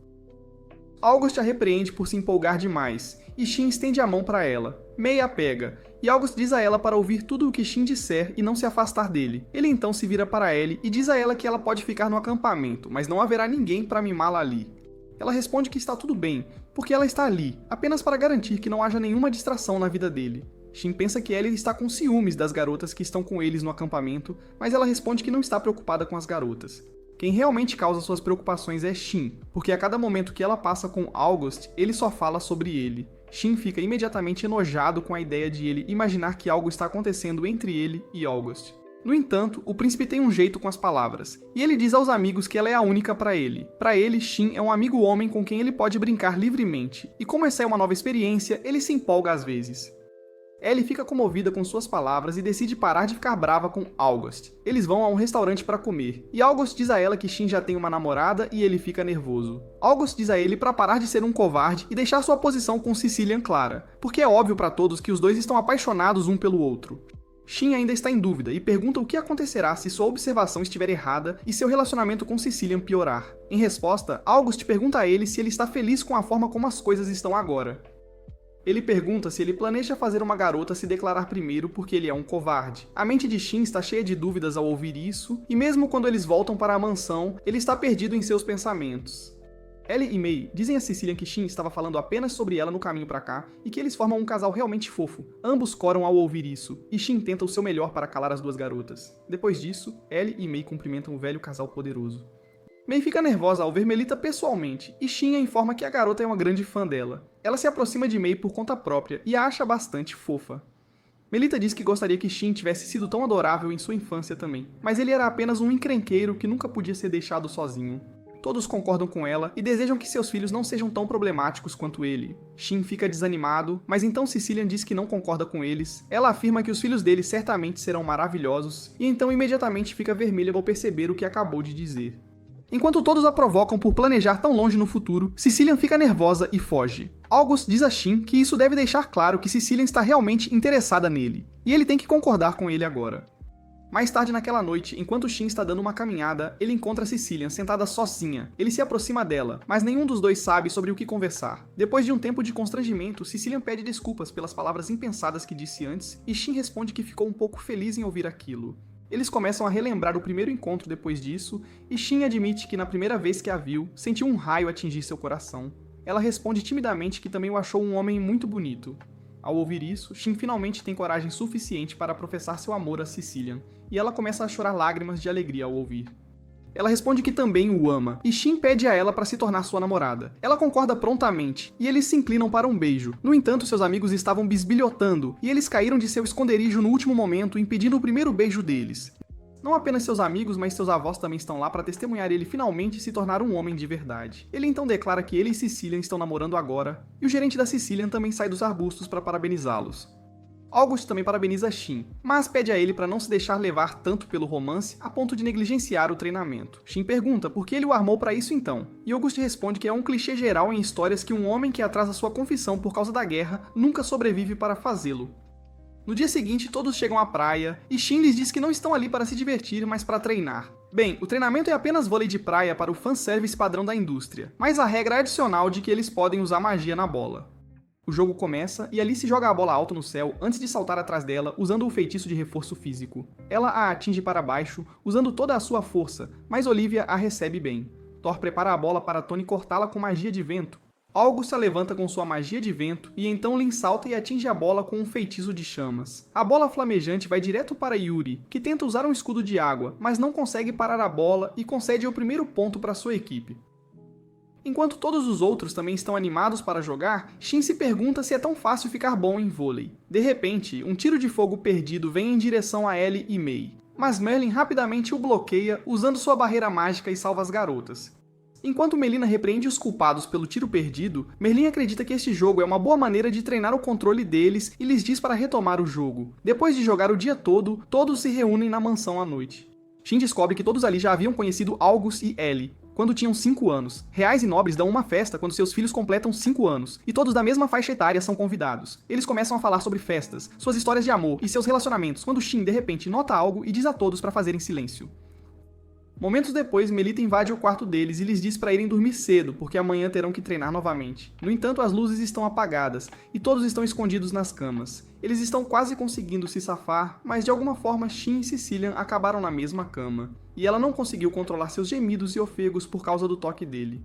August a repreende por se empolgar demais, e Shin estende a mão para ela. Mei a pega, e August diz a ela para ouvir tudo o que Shin disser e não se afastar dele. Ele então se vira para Ellie e diz a ela que ela pode ficar no acampamento, mas não haverá ninguém para mimá-la ali. Ela responde que está tudo bem, porque ela está ali, apenas para garantir que não haja nenhuma distração na vida dele. Shin pensa que Ellie está com ciúmes das garotas que estão com eles no acampamento, mas ela responde que não está preocupada com as garotas. Quem realmente causa suas preocupações é Shin, porque a cada momento que ela passa com August, ele só fala sobre ele. Shin fica imediatamente enojado com a ideia de ele imaginar que algo está acontecendo entre ele e August. No entanto, o príncipe tem um jeito com as palavras, e ele diz aos amigos que ela é a única para ele. Para ele, Shin é um amigo homem com quem ele pode brincar livremente, e como essa é uma nova experiência, ele se empolga às vezes. Ellie fica comovida com suas palavras e decide parar de ficar brava com August. Eles vão a um restaurante para comer, e August diz a ela que Shin já tem uma namorada e ele fica nervoso. August diz a ele para parar de ser um covarde e deixar sua posição com Sicilian clara, porque é óbvio para todos que os dois estão apaixonados um pelo outro. Shin ainda está em dúvida e pergunta o que acontecerá se sua observação estiver errada e seu relacionamento com Sicilian piorar. Em resposta, August pergunta a ele se ele está feliz com a forma como as coisas estão agora. Ele pergunta se ele planeja fazer uma garota se declarar primeiro porque ele é um covarde. A mente de Shin está cheia de dúvidas ao ouvir isso, e mesmo quando eles voltam para a mansão, ele está perdido em seus pensamentos. Ellie e Mei dizem a Sicilian que Shin estava falando apenas sobre ela no caminho para cá, e que eles formam um casal realmente fofo. Ambos coram ao ouvir isso, e Shin tenta o seu melhor para calar as duas garotas. Depois disso, Ellie e Mei cumprimentam o velho casal poderoso. Mei fica nervosa ao ver Melita pessoalmente, e Shin a informa que a garota é uma grande fã dela. Ela se aproxima de Mei por conta própria e a acha bastante fofa. Melita diz que gostaria que Shin tivesse sido tão adorável em sua infância também, mas ele era apenas um encrenqueiro que nunca podia ser deixado sozinho. Todos concordam com ela e desejam que seus filhos não sejam tão problemáticos quanto ele. Shin fica desanimado, mas então Sicilian diz que não concorda com eles. Ela afirma que os filhos dele certamente serão maravilhosos, e então imediatamente fica vermelha ao perceber o que acabou de dizer. Enquanto todos a provocam por planejar tão longe no futuro, Sicilian fica nervosa e foge. August diz a Shin que isso deve deixar claro que Sicilian está realmente interessada nele, e ele tem que concordar com ele agora. Mais tarde naquela noite, enquanto Shin está dando uma caminhada, ele encontra Sicilian sentada sozinha. Ele se aproxima dela, mas nenhum dos dois sabe sobre o que conversar. Depois de um tempo de constrangimento, Sicilian pede desculpas pelas palavras impensadas que disse antes, e Shin responde que ficou um pouco feliz em ouvir aquilo. Eles começam a relembrar o primeiro encontro depois disso, e Shin admite que na primeira vez que a viu, sentiu um raio atingir seu coração. Ela responde timidamente que também o achou um homem muito bonito. Ao ouvir isso, Shin finalmente tem coragem suficiente para professar seu amor a Sicilian, e ela começa a chorar lágrimas de alegria ao ouvir. Ela responde que também o ama, e Shin pede a ela para se tornar sua namorada. Ela concorda prontamente, e eles se inclinam para um beijo. No entanto, seus amigos estavam bisbilhotando, e eles caíram de seu esconderijo no último momento, impedindo o primeiro beijo deles. Não apenas seus amigos, mas seus avós também estão lá para testemunhar ele finalmente se tornar um homem de verdade. Ele então declara que ele e Sicilian estão namorando agora, e o gerente da Sicilian também sai dos arbustos para parabenizá-los. August também parabeniza Shin, mas pede a ele para não se deixar levar tanto pelo romance a ponto de negligenciar o treinamento. Shin pergunta por que ele o armou para isso então, e August responde que é um clichê geral em histórias que um homem que atrasa sua confissão por causa da guerra nunca sobrevive para fazê-lo. No dia seguinte, todos chegam à praia, e Shin lhes diz que não estão ali para se divertir, mas para treinar. Bem, o treinamento é apenas vôlei de praia para o fanservice padrão da indústria, mas a regra é adicional de que eles podem usar magia na bola. O jogo começa e Alice joga a bola alta no céu antes de saltar atrás dela usando o feitiço de reforço físico. Ela a atinge para baixo usando toda a sua força, mas Olivia a recebe bem. Thor prepara a bola para Tony cortá-la com magia de vento. August a levanta com sua magia de vento e então Lin salta e atinge a bola com um feitiço de chamas. A bola flamejante vai direto para Yuri, que tenta usar um escudo de água, mas não consegue parar a bola e concede o primeiro ponto para sua equipe. Enquanto todos os outros também estão animados para jogar, Shin se pergunta se é tão fácil ficar bom em vôlei. De repente, um tiro de fogo perdido vem em direção a Ellie e Mei, mas Merlin rapidamente o bloqueia usando sua barreira mágica e salva as garotas. Enquanto Melina repreende os culpados pelo tiro perdido, Merlin acredita que este jogo é uma boa maneira de treinar o controle deles e lhes diz para retomar o jogo. Depois de jogar o dia todo, todos se reúnem na mansão à noite. Shin descobre que todos ali já haviam conhecido August e Ellie quando tinham 5 anos. Reais e nobres dão uma festa quando seus filhos completam 5 anos, e todos da mesma faixa etária são convidados. Eles começam a falar sobre festas, suas histórias de amor e seus relacionamentos, quando Shin de repente nota algo e diz a todos para fazerem silêncio. Momentos depois, Melita invade o quarto deles e lhes diz para irem dormir cedo, porque amanhã terão que treinar novamente. No entanto, as luzes estão apagadas e todos estão escondidos nas camas. Eles estão quase conseguindo se safar, mas de alguma forma Shin e Sicilian acabaram na mesma cama, e ela não conseguiu controlar seus gemidos e ofegos por causa do toque dele.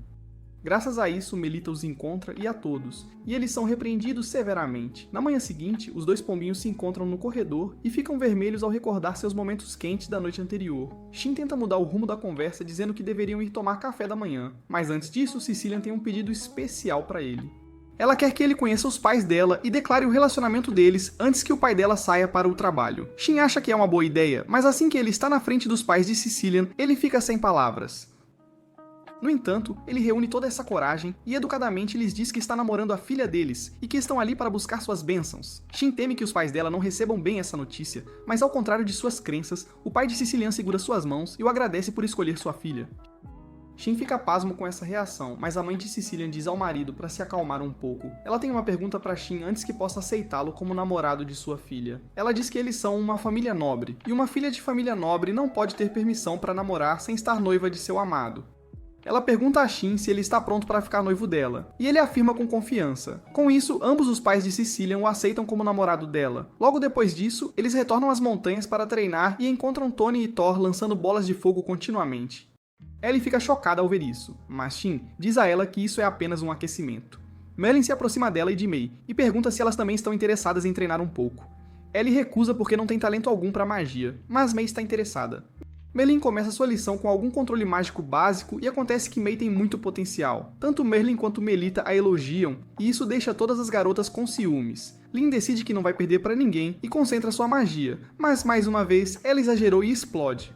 Graças a isso, Melita os encontra e a todos, e eles são repreendidos severamente. Na manhã seguinte, os dois pombinhos se encontram no corredor e ficam vermelhos ao recordar seus momentos quentes da noite anterior. Shin tenta mudar o rumo da conversa dizendo que deveriam ir tomar café da manhã, mas antes disso, Sicilian tem um pedido especial para ele. Ela quer que ele conheça os pais dela e declare o relacionamento deles antes que o pai dela saia para o trabalho. Shin acha que é uma boa ideia, mas assim que ele está na frente dos pais de Sicilian, ele fica sem palavras. No entanto, ele reúne toda essa coragem e educadamente lhes diz que está namorando a filha deles e que estão ali para buscar suas bênçãos. Shin teme que os pais dela não recebam bem essa notícia, mas ao contrário de suas crenças, o pai de Sicilian segura suas mãos e o agradece por escolher sua filha. Shin fica pasmo com essa reação, mas a mãe de Sicilian diz ao marido para se acalmar um pouco. Ela tem uma pergunta para Shin antes que possa aceitá-lo como namorado de sua filha. Ela diz que eles são uma família nobre, e uma filha de família nobre não pode ter permissão para namorar sem estar noiva de seu amado. Ela pergunta a Shin se ele está pronto para ficar noivo dela, e ele afirma com confiança. Com isso, ambos os pais de Sicilian o aceitam como namorado dela. Logo depois disso, eles retornam às montanhas para treinar e encontram Tony e Thor lançando bolas de fogo continuamente. Ellie fica chocada ao ver isso, mas Shin diz a ela que isso é apenas um aquecimento. Merlin se aproxima dela e de Mei, e pergunta se elas também estão interessadas em treinar um pouco. Ellie recusa porque não tem talento algum para magia, mas Mei está interessada. Merlin começa sua lição com algum controle mágico básico e acontece que Mei tem muito potencial. Tanto Merlin quanto Melita a elogiam, e isso deixa todas as garotas com ciúmes. Lin decide que não vai perder para ninguém e concentra sua magia, mas mais uma vez ela exagerou e explode.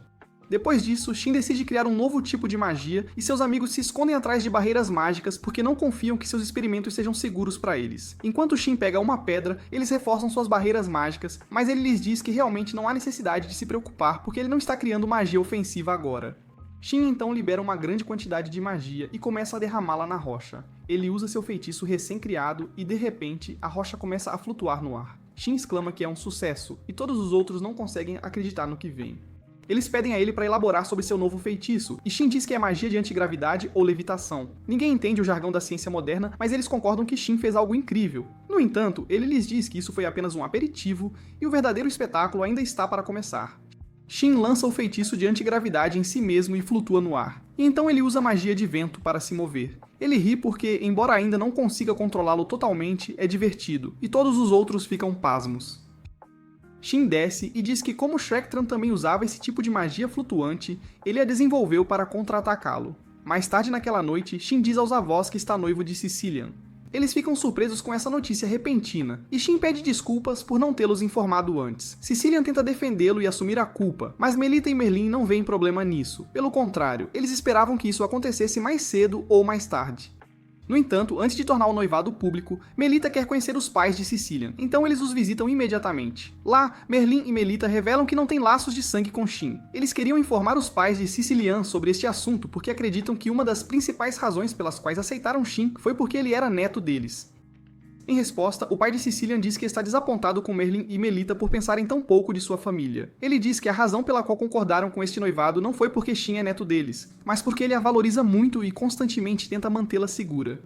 Depois disso, Shin decide criar um novo tipo de magia e seus amigos se escondem atrás de barreiras mágicas porque não confiam que seus experimentos sejam seguros para eles. Enquanto Shin pega uma pedra, eles reforçam suas barreiras mágicas, mas ele lhes diz que realmente não há necessidade de se preocupar porque ele não está criando magia ofensiva agora. Shin então libera uma grande quantidade de magia e começa a derramá-la na rocha. Ele usa seu feitiço recém-criado e, de repente, a rocha começa a flutuar no ar. Shin exclama que é um sucesso, e todos os outros não conseguem acreditar no que vem. Eles pedem a ele para elaborar sobre seu novo feitiço, e Shin diz que é magia de antigravidade ou levitação. Ninguém entende o jargão da ciência moderna, mas eles concordam que Shin fez algo incrível. No entanto, ele lhes diz que isso foi apenas um aperitivo, e o verdadeiro espetáculo ainda está para começar. Shin lança o feitiço de antigravidade em si mesmo e flutua no ar. E então ele usa magia de vento para se mover. Ele ri porque, embora ainda não consiga controlá-lo totalmente, é divertido, e todos os outros ficam pasmos. Shin desce e diz que como Shrek-Tran também usava esse tipo de magia flutuante, ele a desenvolveu para contra-atacá-lo. Mais tarde naquela noite, Shin diz aos avós que está noivo de Sicilian. Eles ficam surpresos com essa notícia repentina, e Shin pede desculpas por não tê-los informado antes. Sicilian tenta defendê-lo e assumir a culpa, mas Melita e Merlin não veem problema nisso. Pelo contrário, eles esperavam que isso acontecesse mais cedo ou mais tarde. No entanto, antes de tornar o noivado público, Melita quer conhecer os pais de Sicilian, então eles os visitam imediatamente. Lá, Merlin e Melita revelam que não têm laços de sangue com Shin. Eles queriam informar os pais de Sicilian sobre este assunto porque acreditam que uma das principais razões pelas quais aceitaram Shin foi porque ele era neto deles. Em resposta, o pai de Sicilian diz que está desapontado com Merlin e Melita por pensarem tão pouco de sua família. Ele diz que a razão pela qual concordaram com este noivado não foi porque Shin é neto deles, mas porque ele a valoriza muito e constantemente tenta mantê-la segura.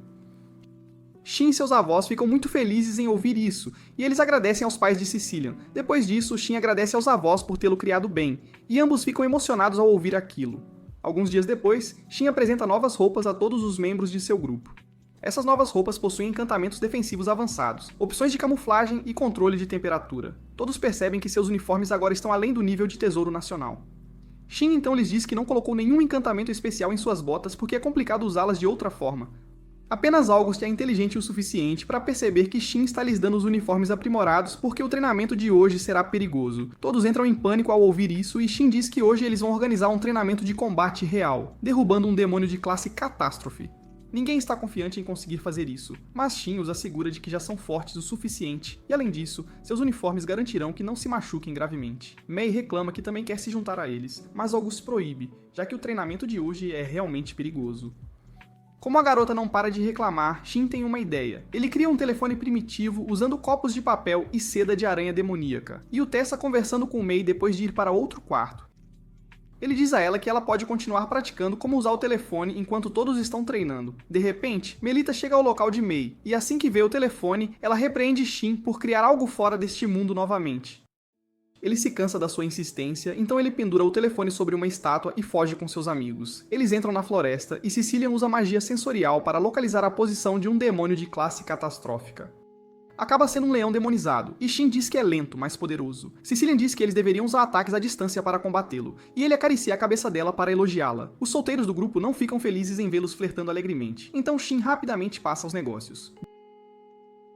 Shin e seus avós ficam muito felizes em ouvir isso, e eles agradecem aos pais de Sicilian. Depois disso, Shin agradece aos avós por tê-lo criado bem, e ambos ficam emocionados ao ouvir aquilo. Alguns dias depois, Shin apresenta novas roupas a todos os membros de seu grupo. Essas novas roupas possuem encantamentos defensivos avançados, opções de camuflagem e controle de temperatura. Todos percebem que seus uniformes agora estão além do nível de tesouro nacional. Shin então lhes diz que não colocou nenhum encantamento especial em suas botas porque é complicado usá-las de outra forma. Apenas August é inteligente o suficiente para perceber que Shin está lhes dando os uniformes aprimorados porque o treinamento de hoje será perigoso. Todos entram em pânico ao ouvir isso e Shin diz que hoje eles vão organizar um treinamento de combate real, derrubando um demônio de classe Catástrofe. Ninguém está confiante em conseguir fazer isso, mas Shin os assegura de que já são fortes o suficiente, e além disso, seus uniformes garantirão que não se machuquem gravemente. Mei reclama que também quer se juntar a eles, mas August proíbe, já que o treinamento de hoje é realmente perigoso. Como a garota não para de reclamar, Shin tem uma ideia. Ele cria um telefone primitivo usando copos de papel e seda de aranha demoníaca, e o testa conversando com Mei depois de ir para outro quarto. Ele diz a ela que ela pode continuar praticando como usar o telefone enquanto todos estão treinando. De repente, Melita chega ao local de Mei, e assim que vê o telefone, ela repreende Shin por criar algo fora deste mundo novamente. Ele se cansa da sua insistência, então ele pendura o telefone sobre uma estátua e foge com seus amigos. Eles entram na floresta e Sicilian usa magia sensorial para localizar a posição de um demônio de classe catastrófica. Acaba sendo um leão demonizado, e Shin diz que é lento, mas poderoso. Sicilian diz que eles deveriam usar ataques à distância para combatê-lo, e ele acaricia a cabeça dela para elogiá-la. Os solteiros do grupo não ficam felizes em vê-los flertando alegremente, então Shin rapidamente passa aos negócios.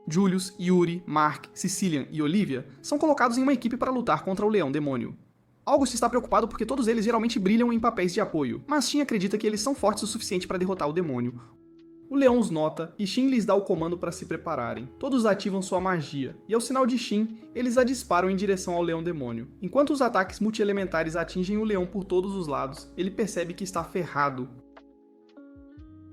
Julius, Yuri, Mark, Sicilian e Olivia são colocados em uma equipe para lutar contra o leão demônio. August está preocupado porque todos eles geralmente brilham em papéis de apoio, mas Shin acredita que eles são fortes o suficiente para derrotar o demônio. O leão os nota e Shin lhes dá o comando para se prepararem. Todos ativam sua magia, e ao sinal de Shin, eles a disparam em direção ao leão demônio. Enquanto os ataques multielementares atingem o leão por todos os lados, ele percebe que está ferrado.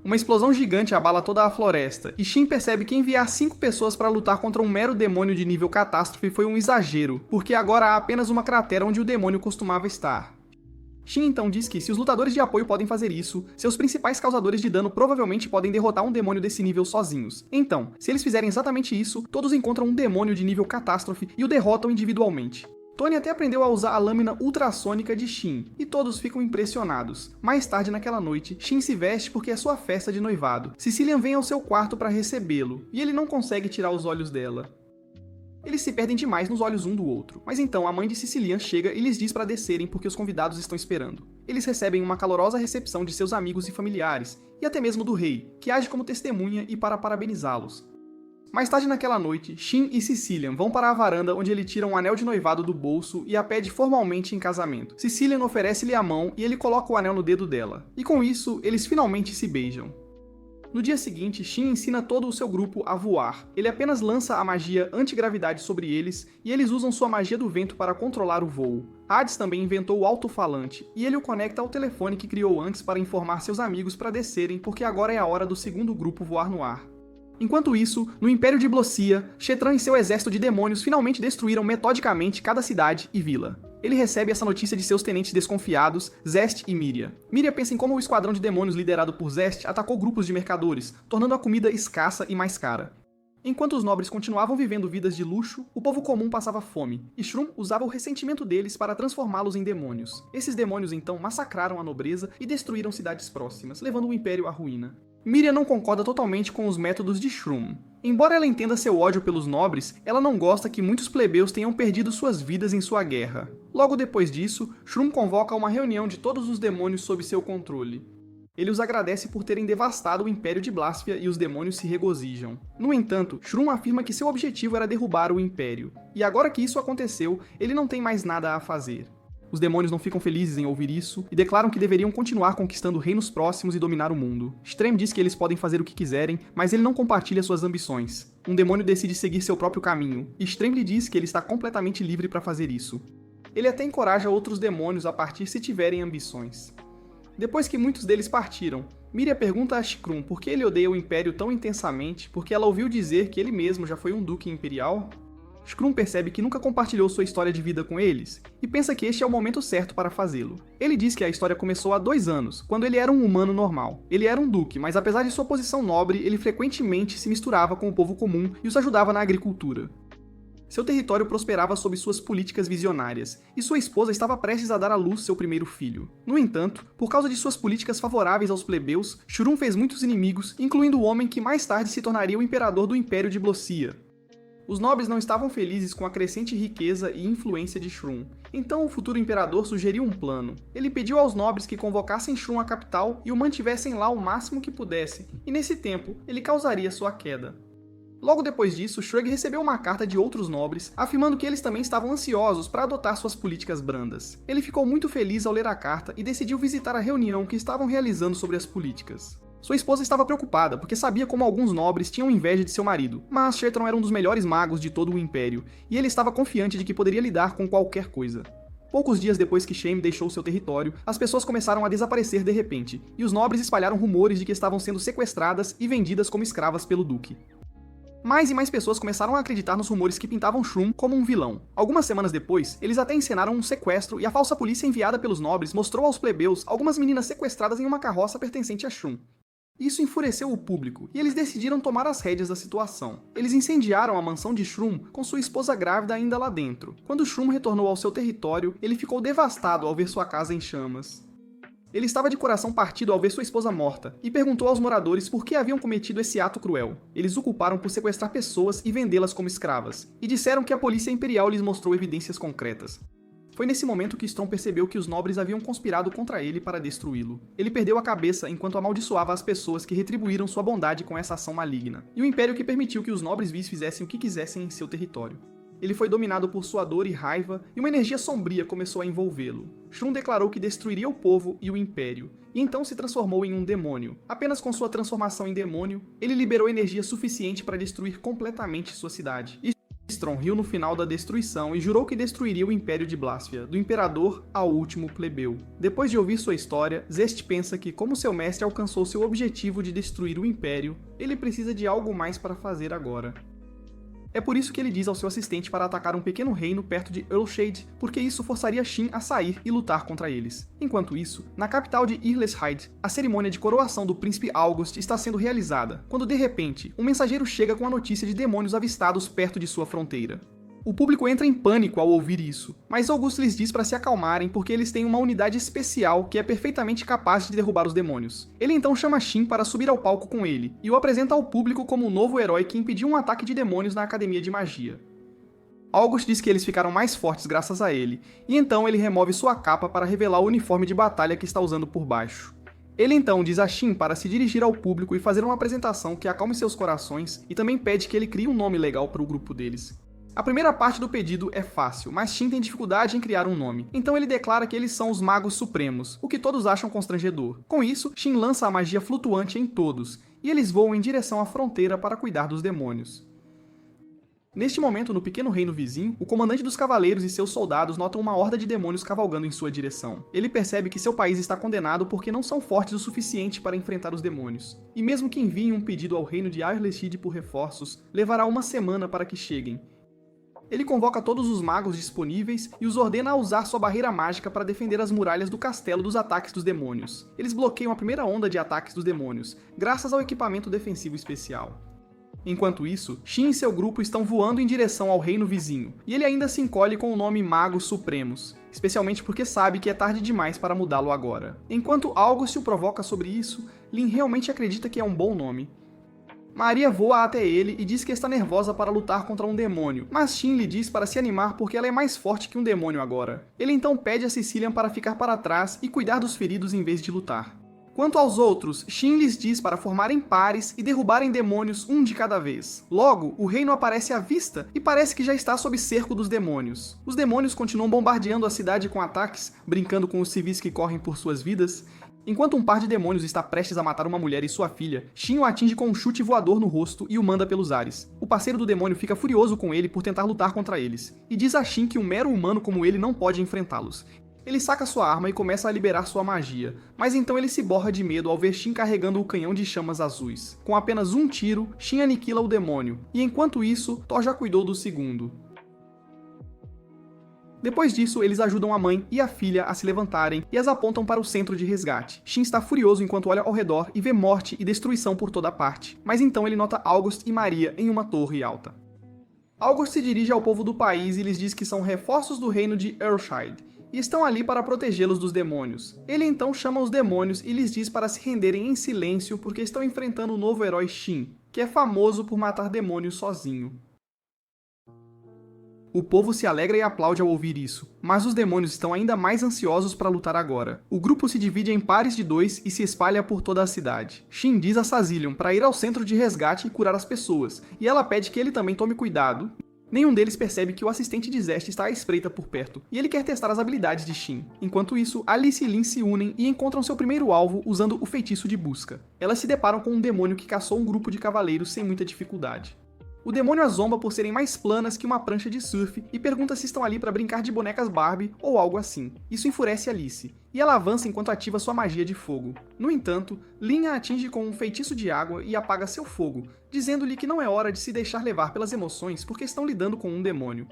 Uma explosão gigante abala toda a floresta, e Shin percebe que enviar 5 pessoas para lutar contra um mero demônio de nível catástrofe foi um exagero, porque agora há apenas uma cratera onde o demônio costumava estar. Shin então diz que, se os lutadores de apoio podem fazer isso, seus principais causadores de dano provavelmente podem derrotar um demônio desse nível sozinhos. Então, se eles fizerem exatamente isso, todos encontram um demônio de nível catástrofe e o derrotam individualmente. Tony até aprendeu a usar a lâmina ultrassônica de Shin, e todos ficam impressionados. Mais tarde naquela noite, Shin se veste porque é sua festa de noivado. Sicilian vem ao seu quarto para recebê-lo, e ele não consegue tirar os olhos dela. Eles se perdem demais nos olhos um do outro, mas então a mãe de Sicilian chega e lhes diz para descerem porque os convidados estão esperando. Eles recebem uma calorosa recepção de seus amigos e familiares, e até mesmo do rei, que age como testemunha e para parabenizá-los. Mais tarde naquela noite, Shin e Sicilian vão para a varanda onde ele tira um anel de noivado do bolso e a pede formalmente em casamento. Sicilian oferece-lhe a mão e ele coloca o anel no dedo dela, e com isso, eles finalmente se beijam. No dia seguinte, Shin ensina todo o seu grupo a voar. Ele apenas lança a magia antigravidade sobre eles, e eles usam sua magia do vento para controlar o voo. Hades também inventou o alto-falante, e ele o conecta ao telefone que criou antes para informar seus amigos para descerem, porque agora é a hora do segundo grupo voar no ar. Enquanto isso, no Império de Blossia, Shetran e seu exército de demônios finalmente destruíram metodicamente cada cidade e vila. Ele recebe essa notícia de seus tenentes desconfiados, Zest e Miria. Miria pensa em como o esquadrão de demônios liderado por Zest atacou grupos de mercadores, tornando a comida escassa e mais cara. Enquanto os nobres continuavam vivendo vidas de luxo, o povo comum passava fome, e Shroom usava o ressentimento deles para transformá-los em demônios. Esses demônios então massacraram a nobreza e destruíram cidades próximas, levando o império à ruína. Miria não concorda totalmente com os métodos de Shroom. Embora ela entenda seu ódio pelos nobres, ela não gosta que muitos plebeus tenham perdido suas vidas em sua guerra. Logo depois disso, Shroom convoca uma reunião de todos os demônios sob seu controle. Ele os agradece por terem devastado o Império de Blasphia e os demônios se regozijam. No entanto, Shroom afirma que seu objetivo era derrubar o Império, e agora que isso aconteceu, ele não tem mais nada a fazer. Os demônios não ficam felizes em ouvir isso e declaram que deveriam continuar conquistando reinos próximos e dominar o mundo. Strem diz que eles podem fazer o que quiserem, mas ele não compartilha suas ambições. Um demônio decide seguir seu próprio caminho, e Strem lhe diz que ele está completamente livre para fazer isso. Ele até encoraja outros demônios a partir se tiverem ambições. Depois que muitos deles partiram, Miria pergunta a Shkrum por que ele odeia o Império tão intensamente, porque ela ouviu dizer que ele mesmo já foi um duque imperial. Shkrum percebe que nunca compartilhou sua história de vida com eles, e pensa que este é o momento certo para fazê-lo. Ele diz que a história começou há 2 anos, quando ele era um humano normal. Ele era um duque, mas apesar de sua posição nobre, ele frequentemente se misturava com o povo comum e os ajudava na agricultura. Seu território prosperava sob suas políticas visionárias, e sua esposa estava prestes a dar à luz seu primeiro filho. No entanto, por causa de suas políticas favoráveis aos plebeus, Shroom fez muitos inimigos, incluindo o homem que mais tarde se tornaria o imperador do Império de Blossia. Os nobres não estavam felizes com a crescente riqueza e influência de Shroom, então o futuro imperador sugeriu um plano. Ele pediu aos nobres que convocassem Shroom à capital e o mantivessem lá o máximo que pudessem, e nesse tempo, ele causaria sua queda. Logo depois disso, Shrug recebeu uma carta de outros nobres, afirmando que eles também estavam ansiosos para adotar suas políticas brandas. Ele ficou muito feliz ao ler a carta e decidiu visitar a reunião que estavam realizando sobre as políticas. Sua esposa estava preocupada, porque sabia como alguns nobres tinham inveja de seu marido, mas Shetron era um dos melhores magos de todo o Império, e ele estava confiante de que poderia lidar com qualquer coisa. Poucos dias depois que Shem deixou seu território, as pessoas começaram a desaparecer de repente, e os nobres espalharam rumores de que estavam sendo sequestradas e vendidas como escravas pelo duque. Mais e mais pessoas começaram a acreditar nos rumores que pintavam Shroom como um vilão. Algumas semanas depois, eles até encenaram um sequestro e a falsa polícia enviada pelos nobres mostrou aos plebeus algumas meninas sequestradas em uma carroça pertencente a Shroom. Isso enfureceu o público, e eles decidiram tomar as rédeas da situação. Eles incendiaram a mansão de Shroom com sua esposa grávida ainda lá dentro. Quando Shroom retornou ao seu território, ele ficou devastado ao ver sua casa em chamas. Ele estava de coração partido ao ver sua esposa morta, e perguntou aos moradores por que haviam cometido esse ato cruel. Eles o culparam por sequestrar pessoas e vendê-las como escravas, e disseram que a polícia imperial lhes mostrou evidências concretas. Foi nesse momento que Strong percebeu que os nobres haviam conspirado contra ele para destruí-lo. Ele perdeu a cabeça enquanto amaldiçoava as pessoas que retribuíram sua bondade com essa ação maligna, e o império que permitiu que os nobres vis fizessem o que quisessem em seu território. Ele foi dominado por sua dor e raiva, e uma energia sombria começou a envolvê-lo. Shroom declarou que destruiria o povo e o império, e então se transformou em um demônio. Apenas com sua transformação em demônio, ele liberou energia suficiente para destruir completamente sua cidade. Strong riu no final da destruição e jurou que destruiria o Império de Blasphia, do Imperador ao último plebeu. Depois de ouvir sua história, Zest pensa que, como seu mestre alcançou seu objetivo de destruir o Império, ele precisa de algo mais para fazer agora. É por isso que ele diz ao seu assistente para atacar um pequeno reino perto de Earlshade, porque isso forçaria Shin a sair e lutar contra eles. Enquanto isso, na capital de Irleshide, a cerimônia de coroação do príncipe August está sendo realizada, quando de repente, um mensageiro chega com a notícia de demônios avistados perto de sua fronteira. O público entra em pânico ao ouvir isso, mas August lhes diz para se acalmarem porque eles têm uma unidade especial que é perfeitamente capaz de derrubar os demônios. Ele então chama Shin para subir ao palco com ele, e o apresenta ao público como o novo herói que impediu um ataque de demônios na Academia de Magia. August diz que eles ficaram mais fortes graças a ele, e então ele remove sua capa para revelar o uniforme de batalha que está usando por baixo. Ele então diz a Shin para se dirigir ao público e fazer uma apresentação que acalme seus corações, e também pede que ele crie um nome legal para o grupo deles. A primeira parte do pedido é fácil, mas Shin tem dificuldade em criar um nome. Então ele declara que eles são os Magos Supremos, o que todos acham constrangedor. Com isso, Shin lança a magia flutuante em todos, e eles voam em direção à fronteira para cuidar dos demônios. Neste momento, no pequeno reino vizinho, o comandante dos cavaleiros e seus soldados notam uma horda de demônios cavalgando em sua direção. Ele percebe que seu país está condenado porque não são fortes o suficiente para enfrentar os demônios. E mesmo que enviem um pedido ao reino de Irleshide por reforços, levará uma semana para que cheguem. Ele convoca todos os magos disponíveis e os ordena a usar sua barreira mágica para defender as muralhas do castelo dos ataques dos demônios. Eles bloqueiam a primeira onda de ataques dos demônios, graças ao equipamento defensivo especial. Enquanto isso, Shin e seu grupo estão voando em direção ao reino vizinho, e ele ainda se encolhe com o nome Magos Supremos, especialmente porque sabe que é tarde demais para mudá-lo agora. Enquanto August o provoca sobre isso, Lin realmente acredita que é um bom nome. Maria voa até ele e diz que está nervosa para lutar contra um demônio, mas Shin lhe diz para se animar porque ela é mais forte que um demônio agora. Ele então pede a Sicilian para ficar para trás e cuidar dos feridos em vez de lutar. Quanto aos outros, Shin lhes diz para formarem pares e derrubarem demônios um de cada vez. Logo, o reino aparece à vista e parece que já está sob cerco dos demônios. Os demônios continuam bombardeando a cidade com ataques, brincando com os civis que correm por suas vidas. Enquanto um par de demônios está prestes a matar uma mulher e sua filha, Shin o atinge com um chute voador no rosto e o manda pelos ares. O parceiro do demônio fica furioso com ele por tentar lutar contra eles, e diz a Shin que um mero humano como ele não pode enfrentá-los. Ele saca sua arma e começa a liberar sua magia, mas então ele se borra de medo ao ver Shin carregando o canhão de chamas azuis. Com apenas um tiro, Shin aniquila o demônio, e enquanto isso, Thor já cuidou do segundo. Depois disso, eles ajudam a mãe e a filha a se levantarem e as apontam para o centro de resgate. Shin está furioso enquanto olha ao redor e vê morte e destruição por toda parte, mas então ele nota August e Maria em uma torre alta. August se dirige ao povo do país e lhes diz que são reforços do reino de Earlshide, e estão ali para protegê-los dos demônios. Ele então chama os demônios e lhes diz para se renderem em silêncio porque estão enfrentando o novo herói Shin, que é famoso por matar demônios sozinho. O povo se alegra e aplaude ao ouvir isso, mas os demônios estão ainda mais ansiosos para lutar agora. O grupo se divide em pares de 2 e se espalha por toda a cidade. Shin diz a Sazilion para ir ao centro de resgate e curar as pessoas, e ela pede que ele também tome cuidado. Nenhum deles percebe que o assistente de Zest está à espreita por perto, e ele quer testar as habilidades de Shin. Enquanto isso, Alice e Lin se unem e encontram seu primeiro alvo usando o feitiço de busca. Elas se deparam com um demônio que caçou um grupo de cavaleiros sem muita dificuldade. O demônio a zomba por serem mais planas que uma prancha de surf e pergunta se estão ali para brincar de bonecas Barbie ou algo assim. Isso enfurece Alice, e ela avança enquanto ativa sua magia de fogo. No entanto, Lynn a atinge com um feitiço de água e apaga seu fogo, dizendo-lhe que não é hora de se deixar levar pelas emoções porque estão lidando com um demônio.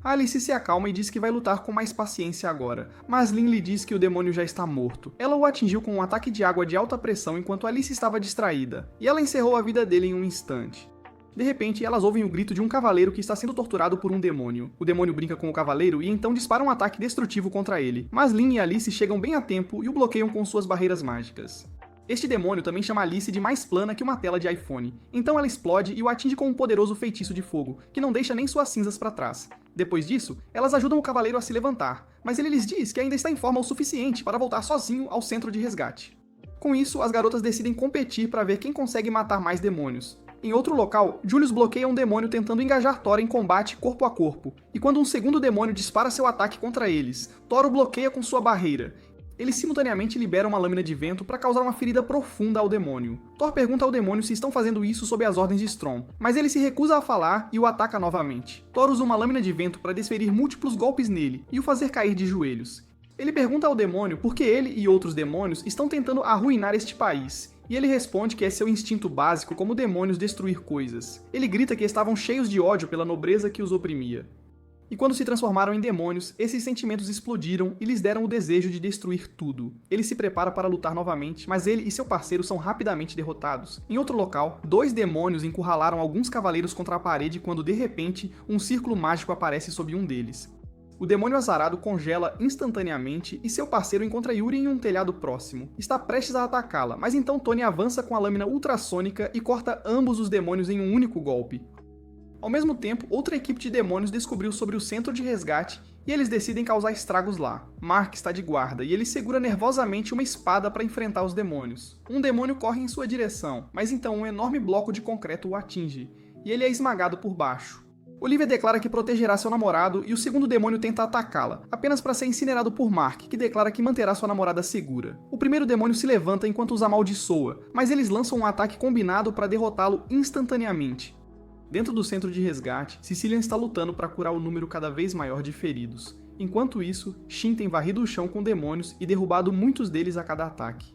Alice se acalma e diz que vai lutar com mais paciência agora, mas Lynn lhe diz que o demônio já está morto. Ela o atingiu com um ataque de água de alta pressão enquanto Alice estava distraída, e ela encerrou a vida dele em um instante. De repente, elas ouvem o grito de um cavaleiro que está sendo torturado por um demônio. O demônio brinca com o cavaleiro e então dispara um ataque destrutivo contra ele, mas Lynn e Alice chegam bem a tempo e o bloqueiam com suas barreiras mágicas. Este demônio também chama Alice de mais plana que uma tela de iPhone, então ela explode e o atinge com um poderoso feitiço de fogo, que não deixa nem suas cinzas para trás. Depois disso, elas ajudam o cavaleiro a se levantar, mas ele lhes diz que ainda está em forma o suficiente para voltar sozinho ao centro de resgate. Com isso, as garotas decidem competir para ver quem consegue matar mais demônios. Em outro local, Julius bloqueia um demônio tentando engajar Thor em combate corpo a corpo, e quando um segundo demônio dispara seu ataque contra eles, Thor o bloqueia com sua barreira. Eles simultaneamente liberam uma lâmina de vento para causar uma ferida profunda ao demônio. Thor pergunta ao demônio se estão fazendo isso sob as ordens de Storm, mas ele se recusa a falar e o ataca novamente. Thor usa uma lâmina de vento para desferir múltiplos golpes nele e o fazer cair de joelhos. Ele pergunta ao demônio por que ele e outros demônios estão tentando arruinar este país, e ele responde que é seu instinto básico como demônios destruir coisas. Ele grita que estavam cheios de ódio pela nobreza que os oprimia. E quando se transformaram em demônios, esses sentimentos explodiram e lhes deram o desejo de destruir tudo. Ele se prepara para lutar novamente, mas ele e seu parceiro são rapidamente derrotados. Em outro local, 2 demônios encurralaram alguns cavaleiros contra a parede quando, de repente, um círculo mágico aparece sob um deles. O demônio azarado congela instantaneamente e seu parceiro encontra Yuri em um telhado próximo. Está prestes a atacá-la, mas então Tony avança com a lâmina ultrassônica e corta ambos os demônios em um único golpe. Ao mesmo tempo, outra equipe de demônios descobriu sobre o centro de resgate e eles decidem causar estragos lá. Mark está de guarda e ele segura nervosamente uma espada para enfrentar os demônios. Um demônio corre em sua direção, mas então um enorme bloco de concreto o atinge, e ele é esmagado por baixo. Olivia declara que protegerá seu namorado e o segundo demônio tenta atacá-la, apenas para ser incinerado por Mark, que declara que manterá sua namorada segura. O primeiro demônio se levanta enquanto os amaldiçoa, mas eles lançam um ataque combinado para derrotá-lo instantaneamente. Dentro do centro de resgate, Cecilian está lutando para curar o número cada vez maior de feridos. Enquanto isso, Shin tem varrido o chão com demônios e derrubado muitos deles a cada ataque.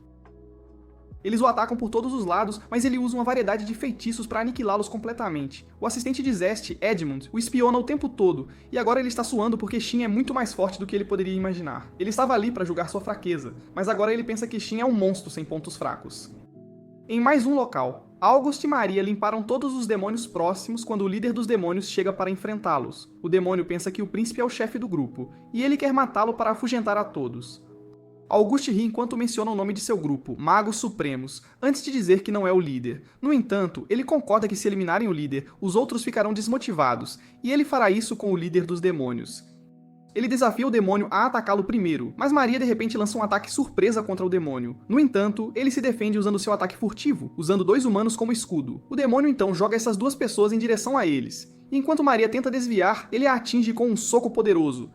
Eles o atacam por todos os lados, mas ele usa uma variedade de feitiços para aniquilá-los completamente. O assistente de Zest, Edmund, o espiona o tempo todo, e agora ele está suando porque Shin é muito mais forte do que ele poderia imaginar. Ele estava ali para julgar sua fraqueza, mas agora ele pensa que Shin é um monstro sem pontos fracos. Em mais um local, August e Maria limparam todos os demônios próximos quando o líder dos demônios chega para enfrentá-los. O demônio pensa que o príncipe é o chefe do grupo, e ele quer matá-lo para afugentar a todos. August ri enquanto menciona o nome de seu grupo, Magos Supremos, antes de dizer que não é o líder. No entanto, ele concorda que se eliminarem o líder, os outros ficarão desmotivados, e ele fará isso com o líder dos demônios. Ele desafia o demônio a atacá-lo primeiro, mas Maria de repente lança um ataque surpresa contra o demônio. No entanto, ele se defende usando seu ataque furtivo, usando 2 humanos como escudo. O demônio então joga essas 2 pessoas em direção a eles, e enquanto Maria tenta desviar, ele a atinge com um soco poderoso.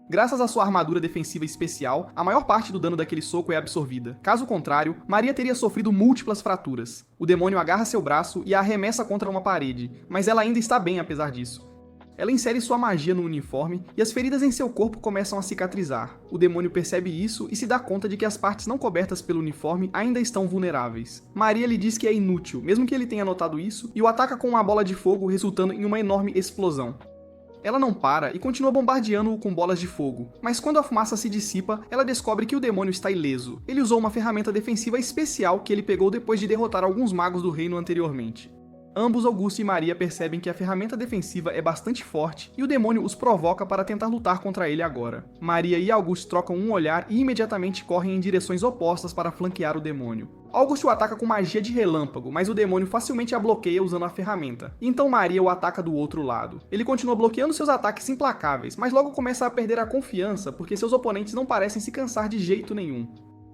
Graças à sua armadura defensiva especial, a maior parte do dano daquele soco é absorvida. Caso contrário, Maria teria sofrido múltiplas fraturas. O demônio agarra seu braço e a arremessa contra uma parede, mas ela ainda está bem apesar disso. Ela insere sua magia no uniforme e as feridas em seu corpo começam a cicatrizar. O demônio percebe isso e se dá conta de que as partes não cobertas pelo uniforme ainda estão vulneráveis. Maria lhe diz que é inútil, mesmo que ele tenha notado isso, e o ataca com uma bola de fogo, resultando em uma enorme explosão. Ela não para e continua bombardeando-o com bolas de fogo, mas quando a fumaça se dissipa, ela descobre que o demônio está ileso. Ele usou uma ferramenta defensiva especial que ele pegou depois de derrotar alguns magos do reino anteriormente. Ambos, Augusto e Maria, percebem que a ferramenta defensiva é bastante forte e o demônio os provoca para tentar lutar contra ele agora. Maria e Augusto trocam um olhar e imediatamente correm em direções opostas para flanquear o demônio. Augusto o ataca com magia de relâmpago, mas o demônio facilmente a bloqueia usando a ferramenta. Então Maria o ataca do outro lado. Ele continua bloqueando seus ataques implacáveis, mas logo começa a perder a confiança porque seus oponentes não parecem se cansar de jeito nenhum.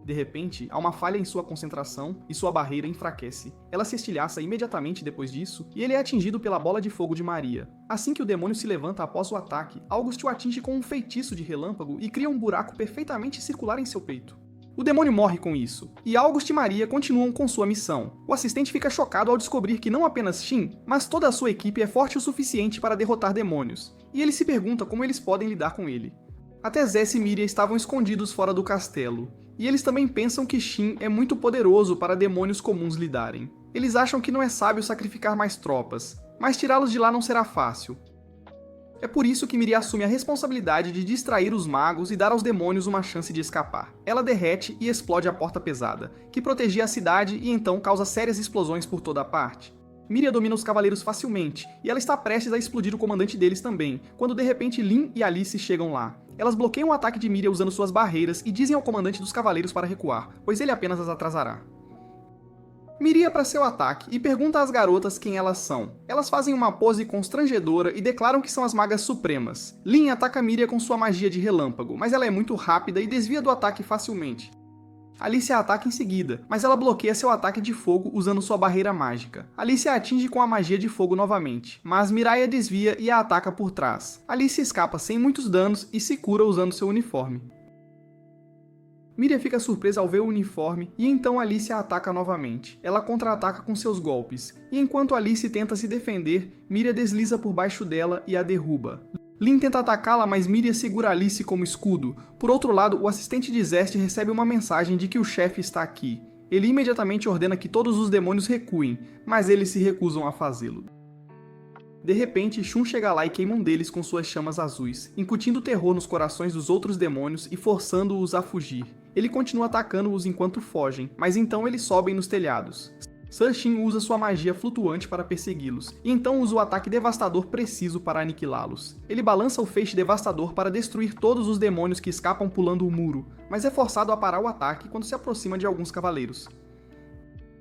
De repente, há uma falha em sua concentração e sua barreira enfraquece. Ela se estilhaça imediatamente depois disso e ele é atingido pela bola de fogo de Maria. Assim que o demônio se levanta após o ataque, August o atinge com um feitiço de relâmpago e cria um buraco perfeitamente circular em seu peito. O demônio morre com isso, e August e Maria continuam com sua missão. O assistente fica chocado ao descobrir que não apenas Shin, mas toda a sua equipe é forte o suficiente para derrotar demônios, e ele se pergunta como eles podem lidar com ele. Até Zess e Miria estavam escondidos fora do castelo, e eles também pensam que Shin é muito poderoso para demônios comuns lidarem. Eles acham que não é sábio sacrificar mais tropas, mas tirá-los de lá não será fácil. É por isso que Miria assume a responsabilidade de distrair os magos e dar aos demônios uma chance de escapar. Ela derrete e explode a porta pesada, que protegia a cidade e então causa sérias explosões por toda a parte. Miria domina os cavaleiros facilmente, e ela está prestes a explodir o comandante deles também, quando de repente Lin e Alice chegam lá. Elas bloqueiam o ataque de Miria usando suas barreiras e dizem ao comandante dos cavaleiros para recuar, pois ele apenas as atrasará. Miria para seu ataque e pergunta às garotas quem elas são. Elas fazem uma pose constrangedora e declaram que são as magas supremas. Lin ataca Miria com sua magia de relâmpago, mas ela é muito rápida e desvia do ataque facilmente. Alice a ataca em seguida, mas ela bloqueia seu ataque de fogo usando sua barreira mágica. Alice a atinge com a magia de fogo novamente, mas Mirai desvia e a ataca por trás. Alice escapa sem muitos danos e se cura usando seu uniforme. Miria fica surpresa ao ver o uniforme e então Alice a ataca novamente. Ela contra-ataca com seus golpes, e enquanto Alice tenta se defender, Miria desliza por baixo dela e a derruba. Lin tenta atacá-la, mas Miria segura Alice como escudo. Por outro lado, o assistente de Zest recebe uma mensagem de que o chefe está aqui. Ele imediatamente ordena que todos os demônios recuem, mas eles se recusam a fazê-lo. De repente, Shun chega lá e queima um deles com suas chamas azuis, incutindo terror nos corações dos outros demônios e forçando-os a fugir. Ele continua atacando-os enquanto fogem, mas então eles sobem nos telhados. Shin usa sua magia flutuante para persegui-los, e então usa o ataque devastador preciso para aniquilá-los. Ele balança o feixe devastador para destruir todos os demônios que escapam pulando o muro, mas é forçado a parar o ataque quando se aproxima de alguns cavaleiros.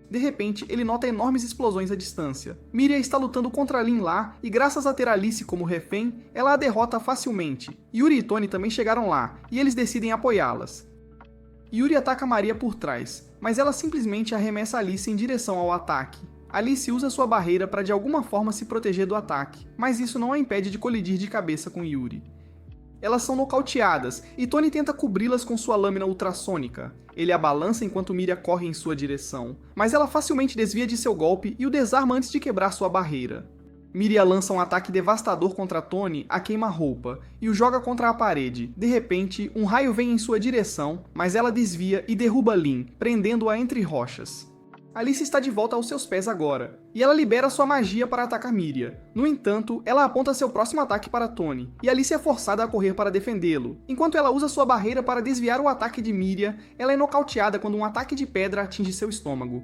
De repente, ele nota enormes explosões à distância. Miria está lutando contra Lin lá, e graças a ter Alice como refém, ela a derrota facilmente. Yuri e Tony também chegaram lá, e eles decidem apoiá-las. Yuri ataca Maria por trás, mas ela simplesmente arremessa Alice em direção ao ataque. Alice usa sua barreira para de alguma forma se proteger do ataque, mas isso não a impede de colidir de cabeça com Yuri. Elas são nocauteadas, e Tony tenta cobri-las com sua lâmina ultrassônica. Ele a balança enquanto Miria corre em sua direção, mas ela facilmente desvia de seu golpe e o desarma antes de quebrar sua barreira. Miria lança um ataque devastador contra Tony a queima-roupa e o joga contra a parede. De repente, um raio vem em sua direção, mas ela desvia e derruba Lin, prendendo-a entre rochas. Alice está de volta aos seus pés agora, e ela libera sua magia para atacar Miria. No entanto, ela aponta seu próximo ataque para Tony, e Alice é forçada a correr para defendê-lo. Enquanto ela usa sua barreira para desviar o ataque de Miria, ela é nocauteada quando um ataque de pedra atinge seu estômago.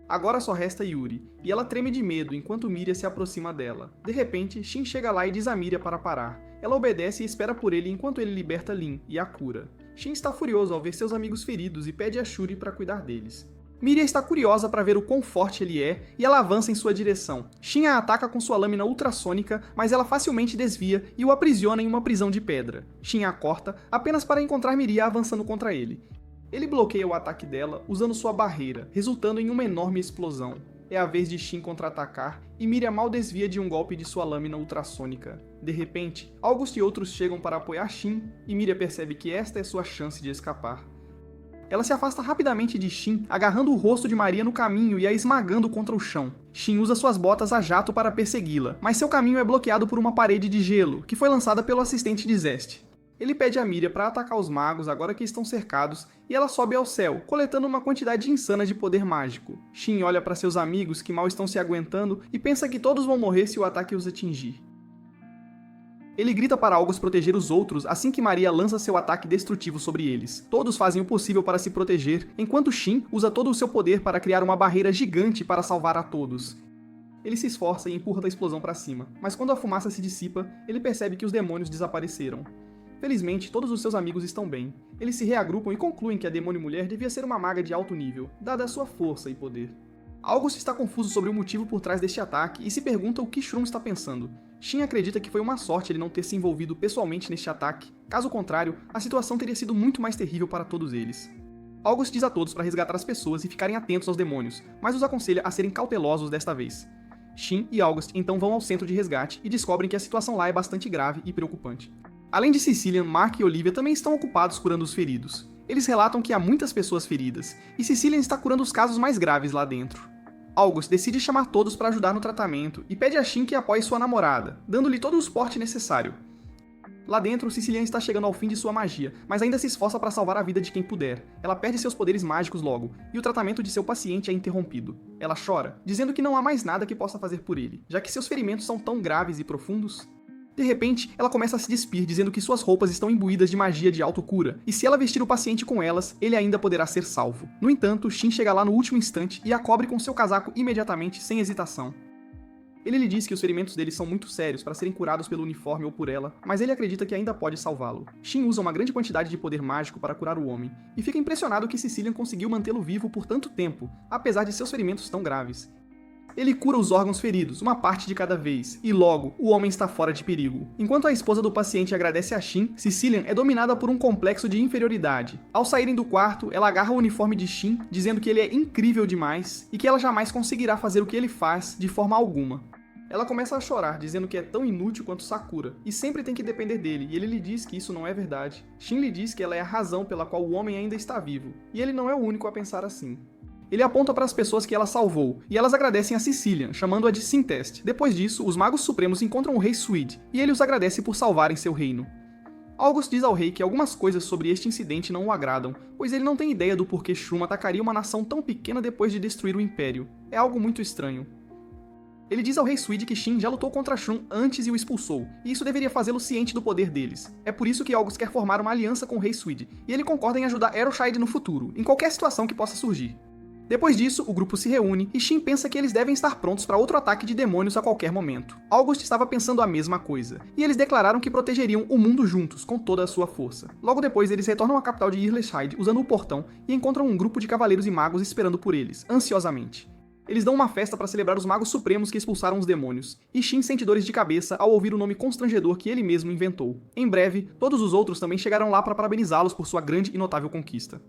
Agora só resta Yuri, e ela treme de medo enquanto Miria se aproxima dela. De repente, Shin chega lá e diz a Miria para parar. Ela obedece e espera por ele enquanto ele liberta Lin e a cura. Shin está furioso ao ver seus amigos feridos e pede a Shuri para cuidar deles. Miria está curiosa para ver o quão forte ele é, e ela avança em sua direção. Shin a ataca com sua lâmina ultrassônica, mas ela facilmente desvia e o aprisiona em uma prisão de pedra. Shin a corta, apenas para encontrar Miria avançando contra ele. Ele bloqueia o ataque dela usando sua barreira, resultando em uma enorme explosão. É a vez de Shin contra-atacar, e Miria mal desvia de um golpe de sua lâmina ultrassônica. De repente, August e outros chegam para apoiar Shin, e Miria percebe que esta é sua chance de escapar. Ela se afasta rapidamente de Shin, agarrando o rosto de Maria no caminho e a esmagando contra o chão. Shin usa suas botas a jato para persegui-la, mas seu caminho é bloqueado por uma parede de gelo, que foi lançada pelo assistente de Zest. Ele pede a Miria para atacar os magos agora que estão cercados, e ela sobe ao céu, coletando uma quantidade insana de poder mágico. Shin olha para seus amigos que mal estão se aguentando e pensa que todos vão morrer se o ataque os atingir. Ele grita para August proteger os outros assim que Maria lança seu ataque destrutivo sobre eles. Todos fazem o possível para se proteger, enquanto Shin usa todo o seu poder para criar uma barreira gigante para salvar a todos. Ele se esforça e empurra da explosão para cima, mas quando a fumaça se dissipa, ele percebe que os demônios desapareceram. Felizmente, todos os seus amigos estão bem. Eles se reagrupam e concluem que a demônio mulher devia ser uma maga de alto nível, dada a sua força e poder. August está confuso sobre o motivo por trás deste ataque e se pergunta o que Shrum está pensando. Shin acredita que foi uma sorte ele não ter se envolvido pessoalmente neste ataque. Caso contrário, a situação teria sido muito mais terrível para todos eles. August diz a todos para resgatar as pessoas e ficarem atentos aos demônios, mas os aconselha a serem cautelosos desta vez. Shin e August então vão ao centro de resgate e descobrem que a situação lá é bastante grave e preocupante. Além de Sicilian, Mark e Olivia também estão ocupados curando os feridos. Eles relatam que há muitas pessoas feridas, e Sicilian está curando os casos mais graves lá dentro. August decide chamar todos para ajudar no tratamento e pede a Shin que apoie sua namorada, dando-lhe todo o suporte necessário. Lá dentro, Sicilian está chegando ao fim de sua magia, mas ainda se esforça para salvar a vida de quem puder. Ela perde seus poderes mágicos logo, e o tratamento de seu paciente é interrompido. Ela chora, dizendo que não há mais nada que possa fazer por ele, já que seus ferimentos são tão graves e profundos. De repente, ela começa a se despir, dizendo que suas roupas estão imbuídas de magia de autocura, e se ela vestir o paciente com elas, ele ainda poderá ser salvo. No entanto, Shin chega lá no último instante e a cobre com seu casaco imediatamente, sem hesitação. Ele lhe diz que os ferimentos dele são muito sérios para serem curados pelo uniforme ou por ela, mas ele acredita que ainda pode salvá-lo. Shin usa uma grande quantidade de poder mágico para curar o homem, e fica impressionado que Sicilian conseguiu mantê-lo vivo por tanto tempo, apesar de seus ferimentos tão graves. Ele cura os órgãos feridos, uma parte de cada vez, e logo, o homem está fora de perigo. Enquanto a esposa do paciente agradece a Shin, Sicilian é dominada por um complexo de inferioridade. Ao saírem do quarto, ela agarra o uniforme de Shin, dizendo que ele é incrível demais, e que ela jamais conseguirá fazer o que ele faz de forma alguma. Ela começa a chorar, dizendo que é tão inútil quanto Sakura, e sempre tem que depender dele, e ele lhe diz que isso não é verdade. Shin lhe diz que ela é a razão pela qual o homem ainda está vivo, e ele não é o único a pensar assim. Ele aponta para as pessoas que ela salvou, e elas agradecem a Sicilian, chamando-a de Sintest. Depois disso, os Magos Supremos encontram o Rei Swede, e ele os agradece por salvarem seu reino. August diz ao rei que algumas coisas sobre este incidente não o agradam, pois ele não tem ideia do porquê Shuma atacaria uma nação tão pequena depois de destruir o Império. É algo muito estranho. Ele diz ao Rei Swede que Shin já lutou contra Shun antes e o expulsou, e isso deveria fazê-lo ciente do poder deles. É por isso que August quer formar uma aliança com o Rei Swede, e ele concorda em ajudar Aeroshide no futuro, em qualquer situação que possa surgir. Depois disso, o grupo se reúne e Shin pensa que eles devem estar prontos para outro ataque de demônios a qualquer momento. August estava pensando a mesma coisa, e eles declararam que protegeriam o mundo juntos, com toda a sua força. Logo depois, eles retornam à capital de Irleshide usando o portão e encontram um grupo de cavaleiros e magos esperando por eles, ansiosamente. Eles dão uma festa para celebrar os Magos Supremos que expulsaram os demônios, e Shin sente dores de cabeça ao ouvir o nome constrangedor que ele mesmo inventou. Em breve, todos os outros também chegaram lá para parabenizá-los por sua grande e notável conquista.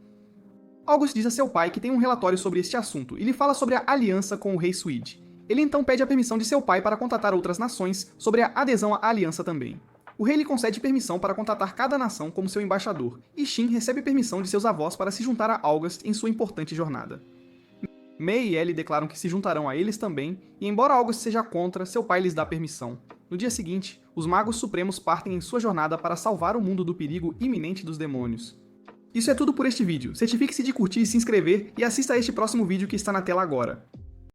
August diz a seu pai que tem um relatório sobre este assunto e lhe fala sobre a aliança com o Rei Swede. Ele então pede a permissão de seu pai para contatar outras nações sobre a adesão à aliança também. O rei lhe concede permissão para contatar cada nação como seu embaixador, e Shin recebe permissão de seus avós para se juntar a August em sua importante jornada. Mei e Ellie declaram que se juntarão a eles também, e embora August seja contra, seu pai lhes dá permissão. No dia seguinte, os Magos Supremos partem em sua jornada para salvar o mundo do perigo iminente dos demônios. Isso é tudo por este vídeo. Certifique-se de curtir e se inscrever, e assista a este próximo vídeo que está na tela agora.